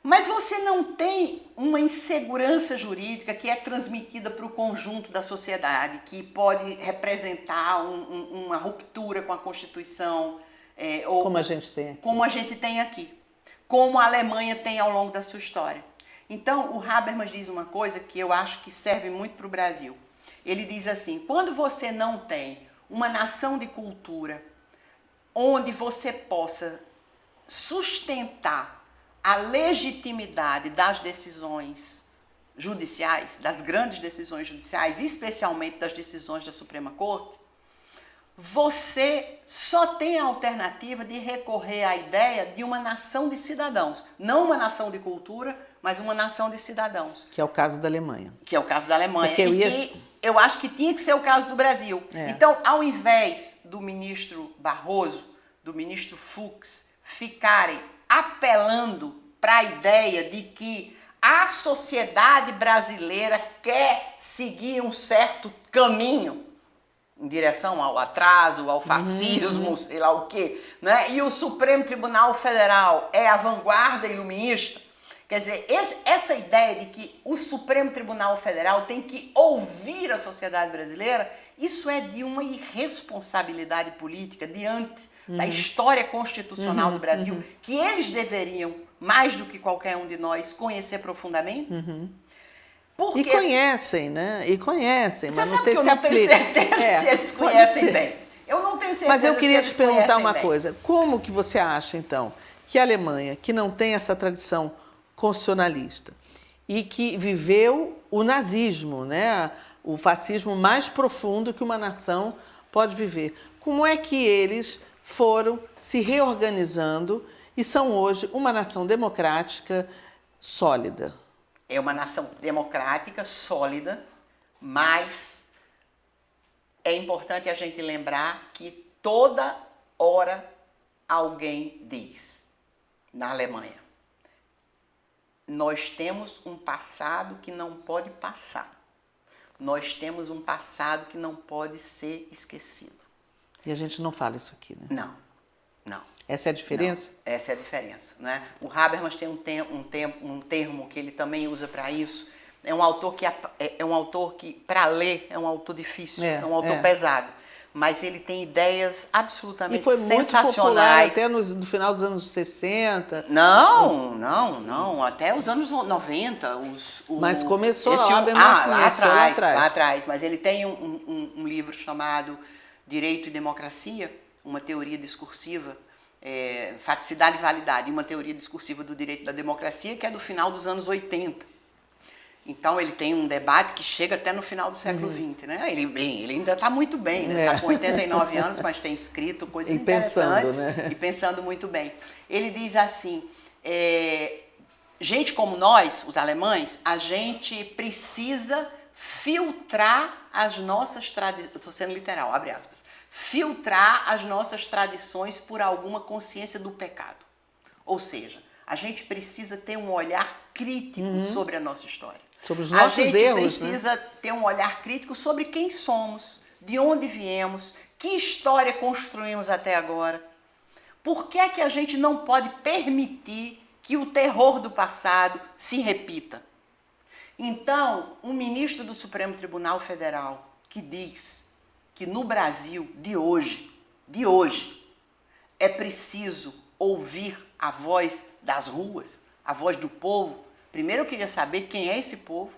Mas você não tem uma insegurança jurídica que é transmitida para o conjunto da sociedade, que pode representar uma ruptura com a Constituição. Como a gente tem aqui. Como a gente tem aqui. Como a Alemanha tem ao longo da sua história. Então, o Habermas diz uma coisa que eu acho que serve muito para o Brasil. Ele diz assim, quando você não tem uma nação de cultura onde você possa sustentar a legitimidade das decisões judiciais, das grandes decisões judiciais, especialmente das decisões da Suprema Corte, você só tem a alternativa de recorrer à ideia de uma nação de cidadãos. Não uma nação de cultura, mas uma nação de cidadãos. Que é o caso da Alemanha. Que é o caso da Alemanha. Que eu acho que tinha que ser o caso do Brasil. Então, ao invés do ministro Barroso, do ministro Fux, ficarem apelando para a ideia de que a sociedade brasileira quer seguir um certo caminho em direção ao atraso, ao fascismo, sei lá o quê, né? E o Supremo Tribunal Federal é a vanguarda iluminista. Quer dizer, essa ideia de que o Supremo Tribunal Federal tem que ouvir a sociedade brasileira, isso é de uma irresponsabilidade política diante da história constitucional do Brasil, que eles deveriam, mais do que qualquer um de nós, conhecer profundamente. Porque... E conhecem, né? E conhecem, mas não sei se aplica. Eu não tenho certeza se eles conhecem bem. Eu não tenho certeza. Mas eu queria te perguntar uma bem. coisa. Como que você acha, então, que a Alemanha, que não tem essa tradição constitucionalista e que viveu o nazismo, né? O fascismo mais profundo que uma nação pode viver, como é que eles foram se reorganizando e são hoje uma nação democrática sólida? É uma nação democrática, sólida, mas é importante a gente lembrar que toda hora alguém diz, na Alemanha, nós temos um passado que não pode passar. Nós temos um passado que não pode ser esquecido. E a gente não fala isso aqui, né? Não, não. Essa é a diferença? Não, essa é a diferença, né? O Habermas tem um termo que ele também usa para isso. É um autor que para ler, é um autor difícil, é um autor pesado. Mas ele tem ideias absolutamente sensacionais. E foi muito popular até no final dos anos 60. Não. Até os anos 90. Mas começou lá atrás. Mas ele tem um livro chamado Direito e Democracia, uma teoria discursiva, faticidade e validade, uma teoria discursiva do direito e da democracia, que é do final dos anos 80. Então, ele tem um debate que chega até no final do século XX, né? Ele ainda está muito bem, né? Está com 89 anos, mas tem escrito coisas interessantes né? E pensando muito bem. Ele diz assim, gente como nós, os alemães, a gente precisa filtrar as nossas tradições, estou sendo literal, abre aspas, filtrar as nossas tradições por alguma consciência do pecado. Ou seja, a gente precisa ter um olhar crítico sobre a nossa história. Sobre os nossos erros. A gente precisa ter um olhar crítico sobre quem somos, de onde viemos, que história construímos até agora. Por que é que a gente não pode permitir que o terror do passado se repita? Então, um ministro do Supremo Tribunal Federal que diz que no Brasil de hoje, é preciso ouvir a voz das ruas, a voz do povo. Primeiro eu queria saber quem é esse povo.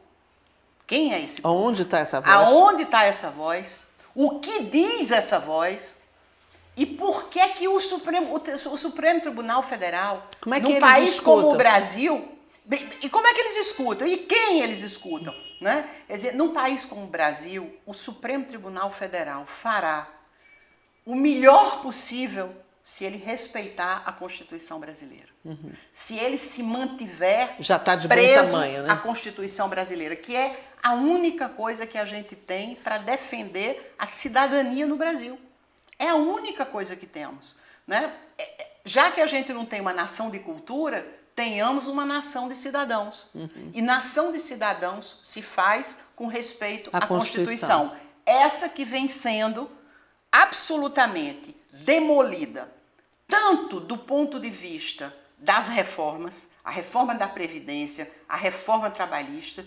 Quem é esse povo? Aonde está essa voz? Aonde está essa voz? O que diz essa voz? E por que que o Supremo Tribunal Federal, como é que num eles país escutam? como o Brasil, e como é que eles escutam? E quem eles escutam? Né? Quer dizer, num país como o Brasil, o Supremo Tribunal Federal fará o melhor possível se ele respeitar a Constituição brasileira. Se ele se mantiver já tá de preso bom tamanho, né? à Constituição brasileira, que é a única coisa que a gente tem para defender a cidadania no Brasil. É a única coisa que temos. Né? Já que a gente não tem uma nação de cultura, tenhamos uma nação de cidadãos. E nação de cidadãos se faz com respeito à Constituição. Essa que vem sendo absolutamente demolida, tanto do ponto de vista das reformas, a reforma da Previdência, a reforma trabalhista.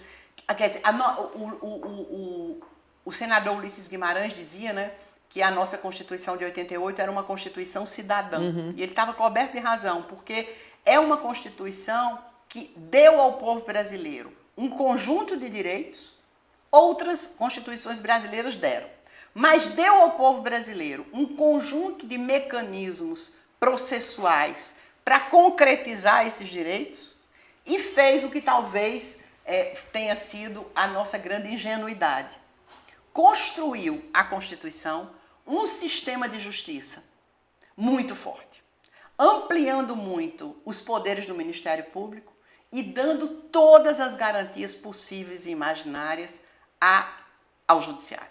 Quer dizer, o senador Ulisses Guimarães dizia, né, que a nossa Constituição de 88 era uma Constituição cidadã. E ele estava coberto de razão, porque é uma Constituição que deu ao povo brasileiro um conjunto de direitos, outras constituições brasileiras deram. Mas deu ao povo brasileiro um conjunto de mecanismos processuais para concretizar esses direitos e fez o que talvez tenha sido a nossa grande ingenuidade. Construiu a Constituição um sistema de justiça muito forte, ampliando muito os poderes do Ministério Público e dando todas as garantias possíveis e imaginárias ao Judiciário,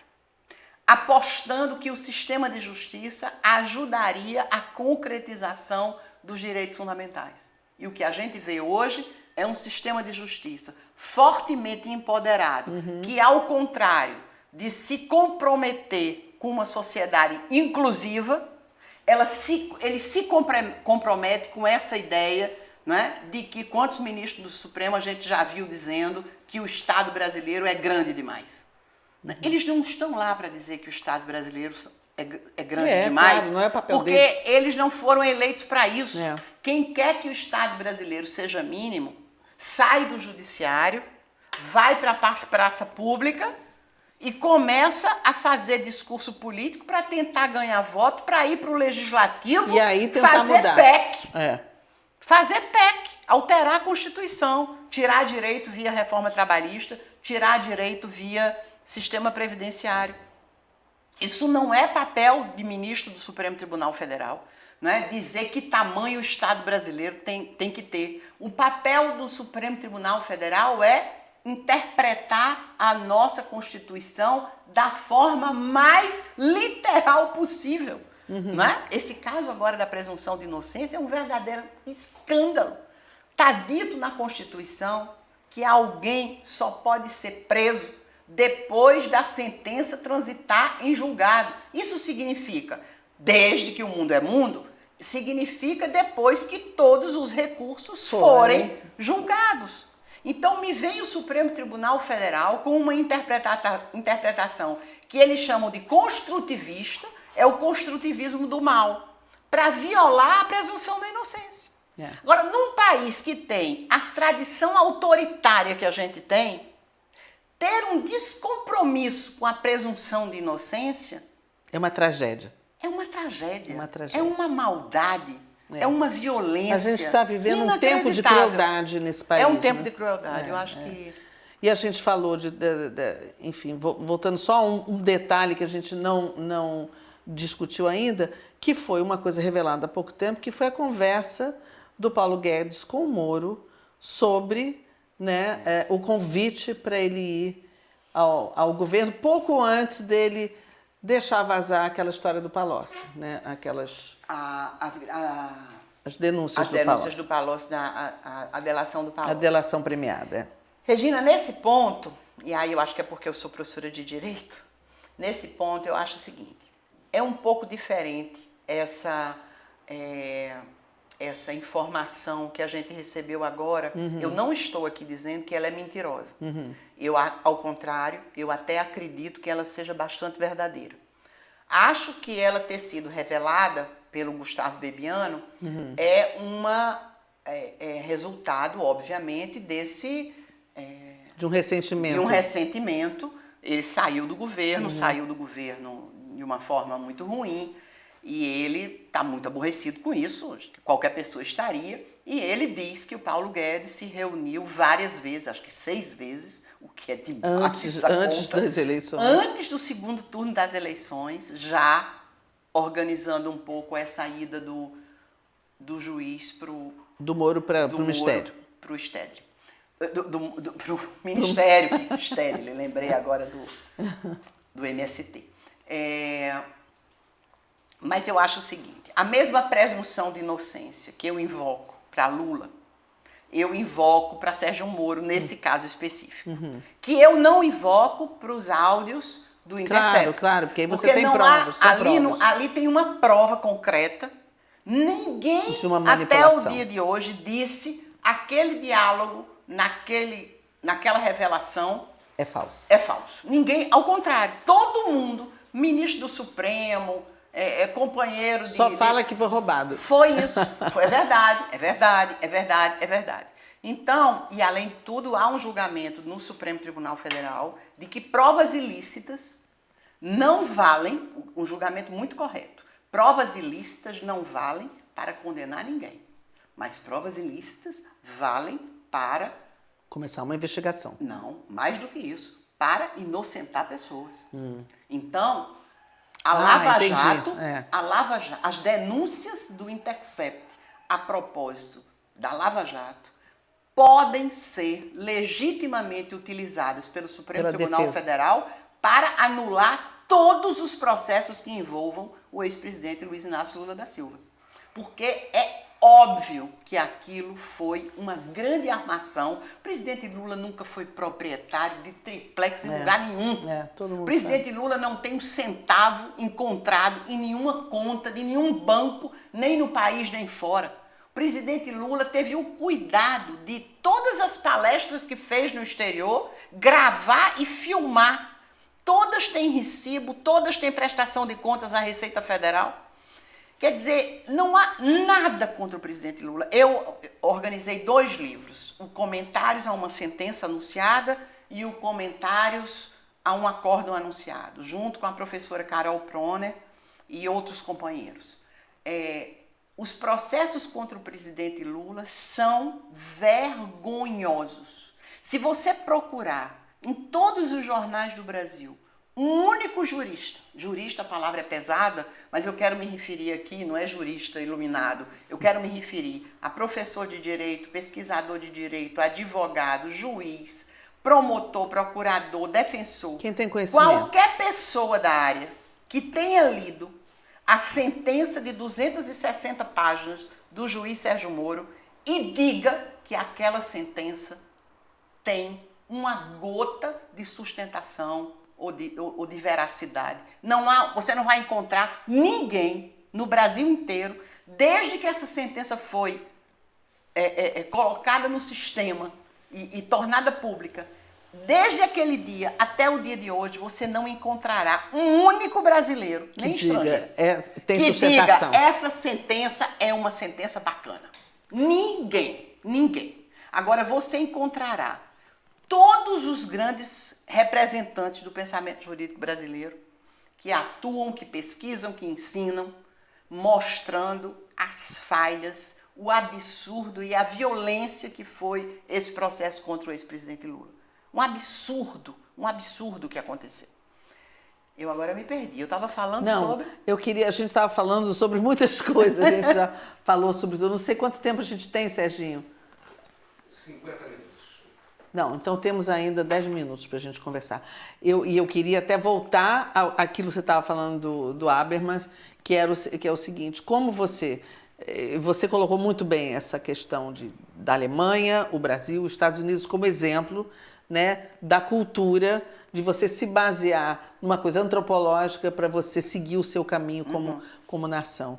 apostando que o sistema de justiça ajudaria a concretização dos direitos fundamentais. E o que a gente vê hoje é um sistema de justiça fortemente empoderado, que, ao contrário de se comprometer com uma sociedade inclusiva, ele se compromete com essa ideia, né, de que quantos ministros do Supremo a gente já viu dizendo que o Estado brasileiro é grande demais. Eles não estão lá para dizer que o Estado brasileiro é grande demais, claro, não é papel porque dele. eles não foram eleitos para isso. Quem quer que o Estado brasileiro seja mínimo, sai do judiciário, vai para a praça pública e começa a fazer discurso político para tentar ganhar voto, para ir para o legislativo e aí tentar fazer mudar. PEC. Fazer PEC, alterar a Constituição, tirar direito via reforma trabalhista, tirar direito via sistema previdenciário. Isso não é papel de ministro do Supremo Tribunal Federal, né? Dizer que tamanho o Estado brasileiro tem que ter. O papel do Supremo Tribunal Federal é interpretar a nossa Constituição da forma mais literal possível. Né? Esse caso agora da presunção de inocência é um verdadeiro escândalo. Está dito na Constituição que alguém só pode ser preso depois da sentença transitar em julgado. Isso significa, desde que o mundo é mundo, significa depois que todos os recursos forem julgados. Então me vem o Supremo Tribunal Federal com uma interpretação que eles chamam de construtivista, é o construtivismo do mal, para violar a presunção da inocência. Agora, num país que tem a tradição autoritária que a gente tem, ter um descompromisso com a presunção de inocência é uma tragédia. É uma tragédia. Uma tragédia. É uma maldade. É uma violência. A gente está vivendo um tempo de crueldade nesse país. É um tempo de crueldade. Eu acho que... E a gente falou enfim, voltando só a um detalhe que a gente não discutiu ainda, que foi uma coisa revelada há pouco tempo, que foi a conversa do Paulo Guedes com o Moro sobre, né, o convite para ele ir ao governo, pouco antes dele deixar vazar aquela história do Palocci, né, as denúncias do Palocci, a delação do Palocci. A delação premiada, Regina, nesse ponto, e aí eu acho que é porque eu sou professora de Direito, nesse ponto eu acho o seguinte, é um pouco diferente essa informação que a gente recebeu agora. Eu não estou aqui dizendo que ela é mentirosa. Eu, ao contrário, eu até acredito que ela seja bastante verdadeira. Acho que ela ter sido revelada pelo Gustavo Bebiano é resultado, obviamente, de um ressentimento. De um ressentimento. Ele saiu do governo de uma forma muito ruim, e ele está muito aborrecido com isso, acho que qualquer pessoa estaria, e ele diz que o Paulo Guedes se reuniu várias vezes, acho que 6 vezes, o que é demais antes das eleições. Antes do segundo turno das eleições, já organizando um pouco essa ida do juiz do Moro para o Ministério. Para o Stedley. Para o Ministério Stedley, lembrei agora do MST. Mas eu acho o seguinte, a mesma presunção de inocência que eu invoco para Lula, eu invoco para Sérgio Moro, nesse caso específico. Que eu não invoco para os áudios do Intercept. Claro, porque aí você tem provas. Ali tem uma prova concreta. Ninguém, até o dia de hoje, disse aquele diálogo, naquela revelação... É falso. É falso. Ninguém, ao contrário, todo mundo, ministro do Supremo... companheiro de... Só fala que foi roubado. Foi isso. É verdade. Então, e além de tudo, há um julgamento no Supremo Tribunal Federal de que provas ilícitas não valem, um julgamento muito correto, provas ilícitas não valem para condenar ninguém, mas provas ilícitas valem para... começar uma investigação. Não, mais do que isso, para inocentar pessoas. Então... A Lava Jato, as denúncias do Intercept a propósito da Lava Jato podem ser legitimamente utilizadas pelo Supremo Tribunal Federal para anular todos os processos que envolvam o ex-presidente Luiz Inácio Lula da Silva. Porque é óbvio que aquilo foi uma grande armação. O presidente Lula nunca foi proprietário de triplex em lugar nenhum. Todo mundo o presidente Lula não tem um centavo encontrado em nenhuma conta de nenhum banco, nem no país, nem fora. O presidente Lula teve o cuidado de todas as palestras que fez no exterior, gravar e filmar. Todas têm recibo, todas têm prestação de contas à Receita Federal. Quer dizer, não há nada contra o presidente Lula. Eu organizei 2 livros, o Comentários a uma Sentença Anunciada e o Comentários a um Acórdão Anunciado, junto com a professora Carol Proner e outros companheiros. Os processos contra o presidente Lula são vergonhosos. Se você procurar em todos os jornais do Brasil, um único jurista, a palavra é pesada, mas eu quero me referir aqui, não é jurista iluminado, eu quero me referir a professor de direito, pesquisador de direito, advogado, juiz, promotor, procurador, defensor. Quem tem conhecimento. Qualquer pessoa da área que tenha lido a sentença de 260 páginas do juiz Sérgio Moro e diga que aquela sentença tem uma gota de sustentação ou de veracidade. Você não vai encontrar ninguém no Brasil inteiro, desde que essa sentença foi colocada no sistema e tornada pública, desde aquele dia até o dia de hoje, você não encontrará um único brasileiro, nem estrangeiro, tem que sustentação. diga essa sentença é uma sentença bacana. Ninguém. Agora, você encontrará todos os grandes representantes do pensamento jurídico brasileiro que atuam, que pesquisam, que ensinam, mostrando as falhas, o absurdo e a violência que foi esse processo contra o ex-presidente Lula. um absurdo o que aconteceu. Eu agora me perdi, eu estava falando sobre... A gente estava falando sobre muitas coisas, a gente já falou sobre tudo. Não sei quanto tempo a gente tem, Serginho. 50 minutos. Não, então temos ainda 10 minutos para a gente conversar. Eu queria até voltar àquilo que você estava falando do Habermas, que é o seguinte, como você colocou muito bem essa questão da Alemanha, o Brasil, os Estados Unidos como exemplo, né, da cultura, de você se basear numa coisa antropológica para você seguir o seu caminho como nação.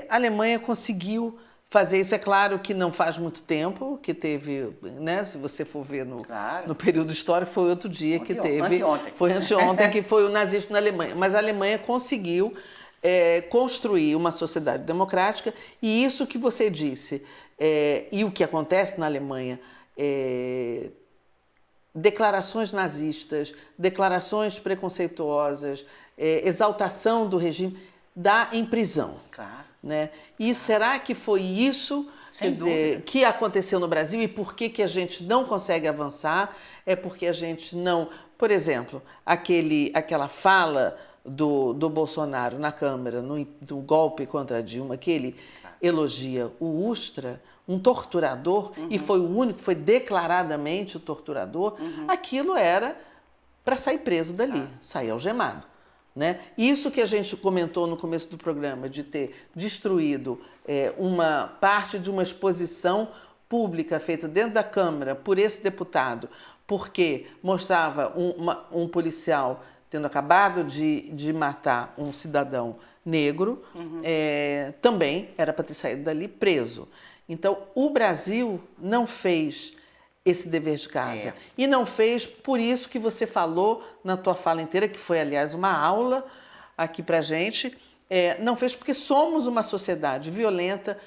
A Alemanha conseguiu fazer isso. É claro que não faz muito tempo que teve, né, se você for ver no período histórico, foi outro dia que teve. Anteontem. Foi anteontem que foi o nazismo na Alemanha. Mas a Alemanha conseguiu construir uma sociedade democrática, e isso que você disse, e o que acontece na Alemanha, declarações nazistas, declarações preconceituosas, exaltação do regime, dá em prisão. Claro. Né? E será que foi isso, quer dizer, que aconteceu no Brasil, e por que a gente não consegue avançar? É porque a gente não... Por exemplo, aquela fala do Bolsonaro na Câmara, do golpe contra a Dilma, que ele elogia o Ustra, um torturador, e foi o único, foi declaradamente o torturador, aquilo era para sair preso dali, sair algemado. Né? Isso que a gente comentou no começo do programa, de ter destruído uma parte de uma exposição pública feita dentro da Câmara por esse deputado, porque mostrava um policial tendo acabado de matar um cidadão negro, também era para ter saído dali preso. Então, o Brasil não fez esse dever de casa. E não fez por isso que você falou na tua fala inteira, que foi, aliás, uma aula aqui pra gente. Não fez porque somos uma sociedade violenta,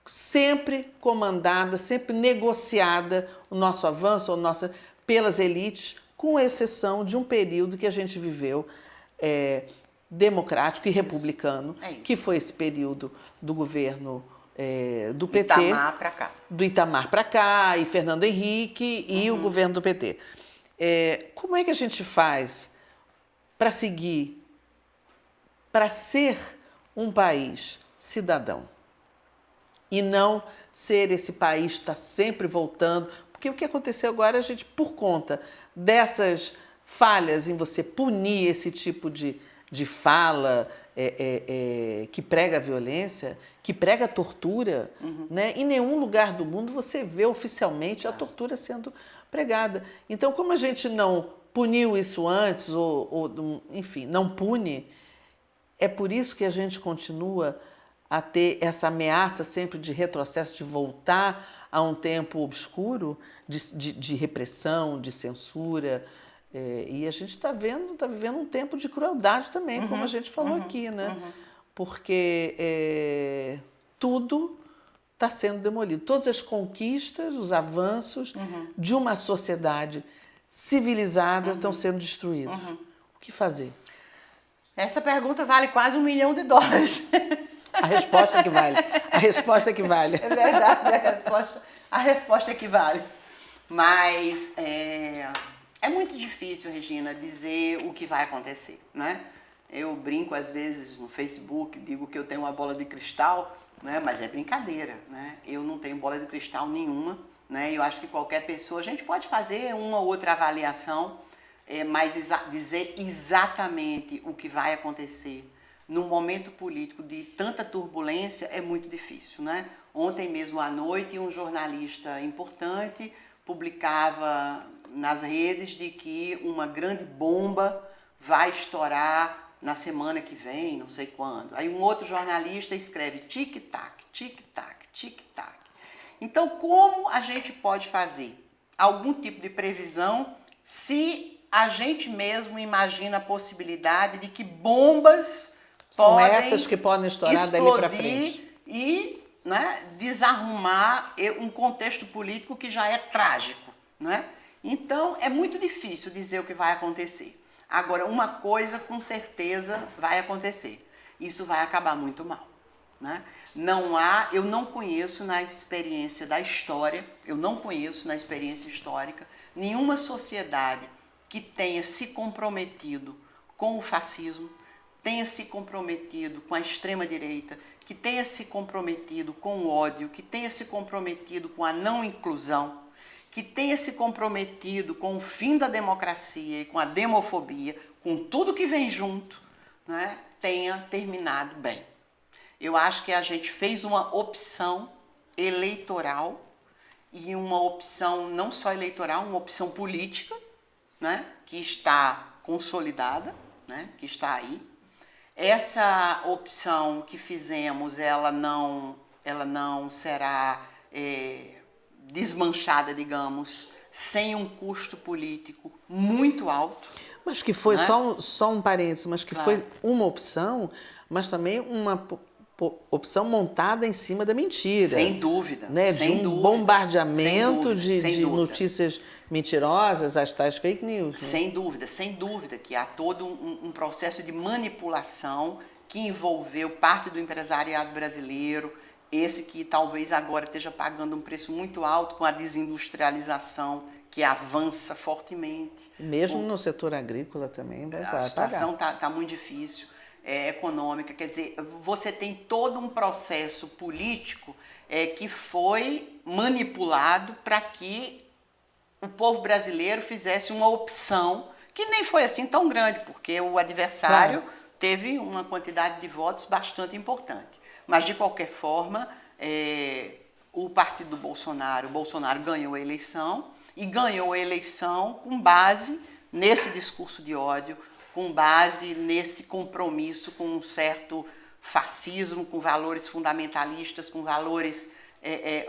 sempre comandada, sempre negociada, o nosso avanço, pelas elites, com exceção de um período que a gente viveu democrático e republicano, que foi esse período do governo do PT, do Itamar para cá, e Fernando Henrique e o governo do PT. Como é que a gente faz para seguir, para ser um país cidadão e não ser esse país que está sempre voltando? Porque o que aconteceu agora, a gente, por conta dessas falhas em você punir esse tipo de fala que prega a violência, que prega a tortura, né? Em nenhum lugar do mundo você vê oficialmente a tortura sendo pregada. Então, como a gente não puniu isso antes, enfim, não pune, é por isso que a gente continua a ter essa ameaça sempre de retrocesso, de voltar a um tempo obscuro, de repressão, de censura. E a gente está vivendo um tempo de crueldade também, como a gente falou aqui, né? Porque tudo está sendo demolido. Todas as conquistas, os avanços de uma sociedade civilizada estão sendo destruídos. O que fazer? Essa pergunta vale quase $1 milhão. A resposta que vale. A resposta que vale. É verdade, a resposta que vale. Mas é muito difícil, Regina, dizer o que vai acontecer, né? Eu brinco às vezes no Facebook, digo que eu tenho uma bola de cristal, né? Mas é brincadeira, né? Eu não tenho bola de cristal nenhuma, né? Eu acho que qualquer pessoa, a gente pode fazer uma ou outra avaliação, mas dizer exatamente o que vai acontecer num momento político de tanta turbulência é muito difícil, né? Ontem mesmo à noite, um jornalista importante publicava nas redes de que uma grande bomba vai estourar na semana que vem, não sei quando. Aí um outro jornalista escreve tic-tac, tic-tac, tic-tac. Então, como a gente pode fazer algum tipo de previsão se a gente mesmo imagina a possibilidade de que bombas são essas que podem estourar dali para frente e, né, desarrumar um contexto político que já é trágico, né? Então, é muito difícil dizer o que vai acontecer. Agora, uma coisa com certeza vai acontecer. Isso vai acabar muito mal, né? Eu não conheço na experiência da história, eu não conheço na experiência histórica nenhuma sociedade que tenha se comprometido com o fascismo, tenha se comprometido com a extrema-direita, que tenha se comprometido com o ódio, que tenha se comprometido com a não inclusão, que tenha se comprometido com o fim da democracia e com a demofobia, com tudo que vem junto, né, tenha terminado bem. Eu acho que a gente fez uma opção eleitoral e uma opção não só eleitoral, uma opção política, né, que está consolidada, né, que está aí. Essa opção que fizemos, ela não será desmanchada, digamos, sem um custo político muito alto. Mas que foi, né? só um parênteses, mas que foi uma opção, mas também uma opção montada em cima da mentira. Sem dúvida. Né? Sem de um dúvida, bombardeamento sem de dúvida. notícias mentirosas, as tais fake news. Né? Sem dúvida, que há todo um processo de manipulação que envolveu parte do empresariado brasileiro, esse que talvez agora esteja pagando um preço muito alto com a desindustrialização que avança fortemente. Mesmo no setor agrícola também vai pagar. A situação está muito difícil, econômica, quer dizer, você tem todo um processo político que foi manipulado para que o povo brasileiro fizesse uma opção que nem foi assim tão grande, porque o adversário teve uma quantidade de votos bastante importante. Mas, de qualquer forma, o partido do Bolsonaro ganhou a eleição, e ganhou a eleição com base nesse discurso de ódio, com base nesse compromisso com um certo fascismo, com valores fundamentalistas, com valores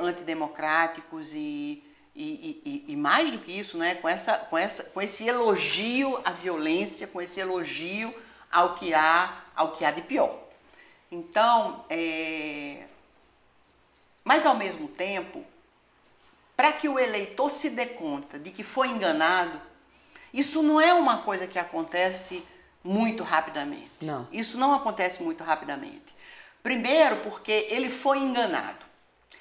antidemocráticos e mais do que isso, né, com esse elogio à violência, com esse elogio ao que há de pior. Então, mas ao mesmo tempo, para que o eleitor se dê conta de que foi enganado, isso não é uma coisa que acontece muito rapidamente. Não. Isso não acontece muito rapidamente. Primeiro, porque ele foi enganado.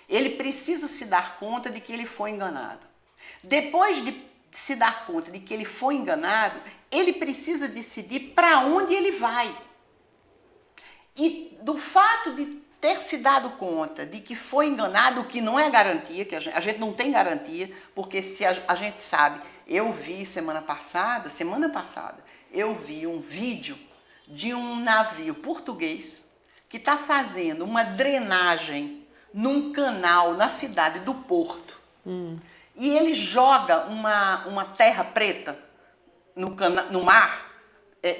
Ele precisa se dar conta de que ele foi enganado. Depois de se dar conta de que ele foi enganado, ele precisa decidir para onde ele vai. E do fato de ter se dado conta de que foi enganado, o que não é garantia, que a gente não tem garantia, porque se a gente sabe, eu vi semana passada, eu vi um vídeo de um navio português que está fazendo uma drenagem num canal na cidade do Porto. E ele joga uma terra preta no mar,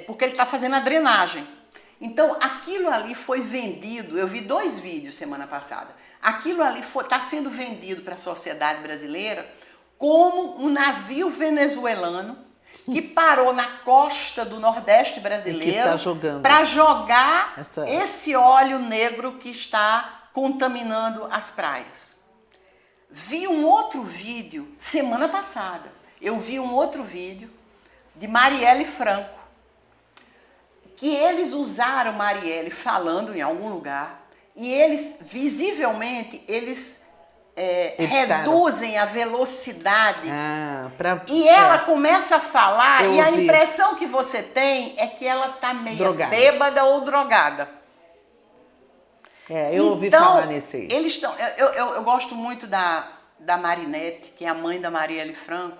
porque ele está fazendo a drenagem. Então, aquilo ali foi vendido, eu vi 2 vídeos semana passada, aquilo ali está sendo vendido para a sociedade brasileira como um navio venezuelano que parou na costa do Nordeste brasileiro para jogar esse óleo negro que está contaminando as praias. Vi um outro vídeo, semana passada, eu vi um outro vídeo de Marielle Franco, que eles usaram Marielle falando em algum lugar e eles, visivelmente, reduzem a velocidade e ela começa a falar e a impressão que você tem é que ela está meio bêbada ou drogada. Eu ouvi falar nesse aí. Eles estão, eu gosto muito da Marinette, que é a mãe da Marielle Franco,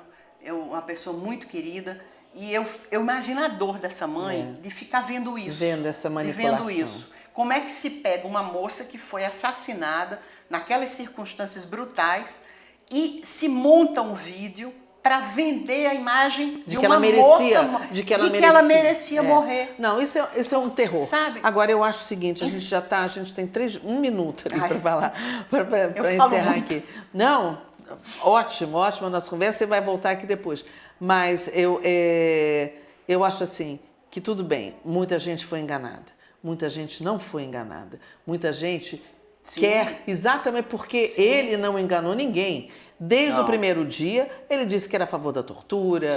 uma pessoa muito querida. E eu imagino a dor dessa mãe de ficar vendo isso. Vendo essa manipulação. Vendo isso. Como é que se pega uma moça que foi assassinada naquelas circunstâncias brutais e se monta um vídeo para vender a imagem de uma moça de que ela merecia morrer. Não, isso é um terror. Sabe? Agora eu acho o seguinte, a gente tem 1 minuto ali para falar, para encerrar aqui. Não, ótimo a nossa conversa, você vai voltar aqui depois. Mas eu acho assim, que tudo bem, muita gente foi enganada, muita gente não foi enganada, muita gente quer, exatamente porque ele não enganou ninguém. Desde o primeiro dia, ele disse que era a favor da tortura,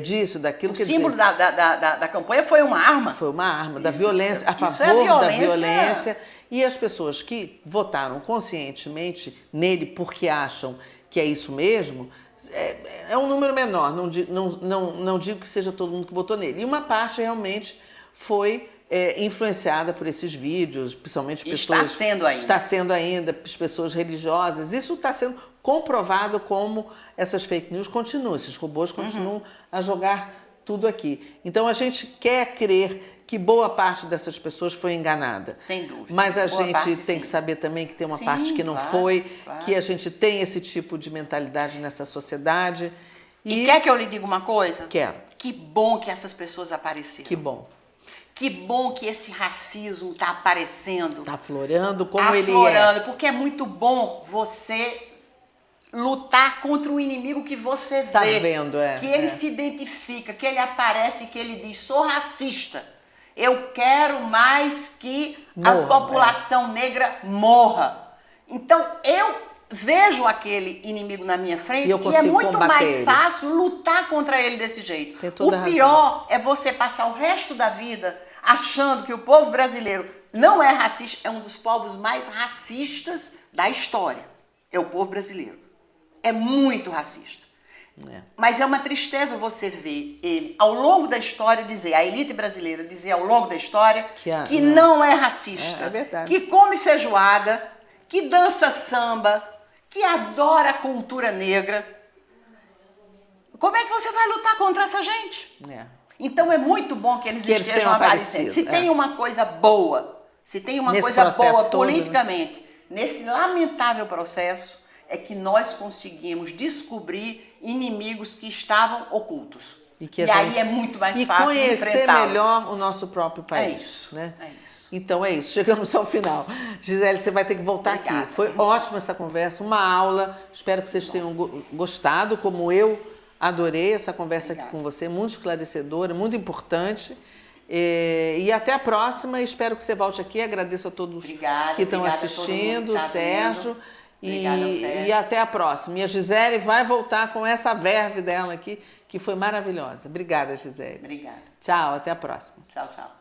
disso, daquilo. O símbolo da campanha foi uma arma. Foi uma arma, da violência, a favor da violência. E as pessoas que votaram conscientemente nele porque acham que é isso mesmo, é um número menor, não digo que seja todo mundo que votou nele. E uma parte realmente foi influenciada por esses vídeos, principalmente pessoas... Está sendo ainda. Está sendo ainda, pessoas religiosas. Isso está sendo comprovado como essas fake news continuam, esses robôs continuam a jogar tudo aqui. Então a gente quer crer que boa parte dessas pessoas foi enganada. Sem dúvida. Mas a Boa gente parte, tem sim. que saber também que tem uma Sim, parte que não claro, foi, claro. que a gente tem esse tipo de mentalidade nessa sociedade. E quer que eu lhe diga uma coisa? Quero. Que bom que essas pessoas apareceram. Que bom. Que bom que esse racismo está aparecendo. Está aflorando como ele Aflorando, porque é muito bom você lutar contra o inimigo que você vê. Tá vendo, que ele se identifica, que ele aparece, que ele diz, sou racista. Eu quero mais que a população negra morra. Então, eu vejo aquele inimigo na minha frente e é muito mais fácil lutar contra ele desse jeito. O pior é você passar o resto da vida achando que o povo brasileiro não é racista, é um dos povos mais racistas da história. É o povo brasileiro. É muito racista. Mas é uma tristeza você ver ele, ao longo da história, dizer, a elite brasileira dizer ao longo da história que não é racista, que come feijoada, que dança samba, que adora a cultura negra. Como é que você vai lutar contra essa gente? Então é muito bom que eles estejam aparecendo. Se tem uma coisa boa, se tem uma coisa boa politicamente, nesse lamentável processo, é que nós conseguimos descobrir inimigos que estavam ocultos. E aí é muito mais fácil enfrentá-los. E conhecer melhor o nosso próprio país. É isso, né? é isso. Então é isso, chegamos ao final. Gisele, você vai ter que voltar aqui. Foi ótima essa conversa, uma aula. Espero que vocês tenham gostado, como eu adorei essa conversa aqui com você, muito esclarecedora, muito importante. E até a próxima, espero que você volte aqui. Agradeço a todos que estão assistindo, Sérgio. E até a próxima. E a Gisele vai voltar com essa verve dela aqui, que foi maravilhosa. Obrigada, Gisele. Obrigada. Tchau, até a próxima. Tchau, tchau.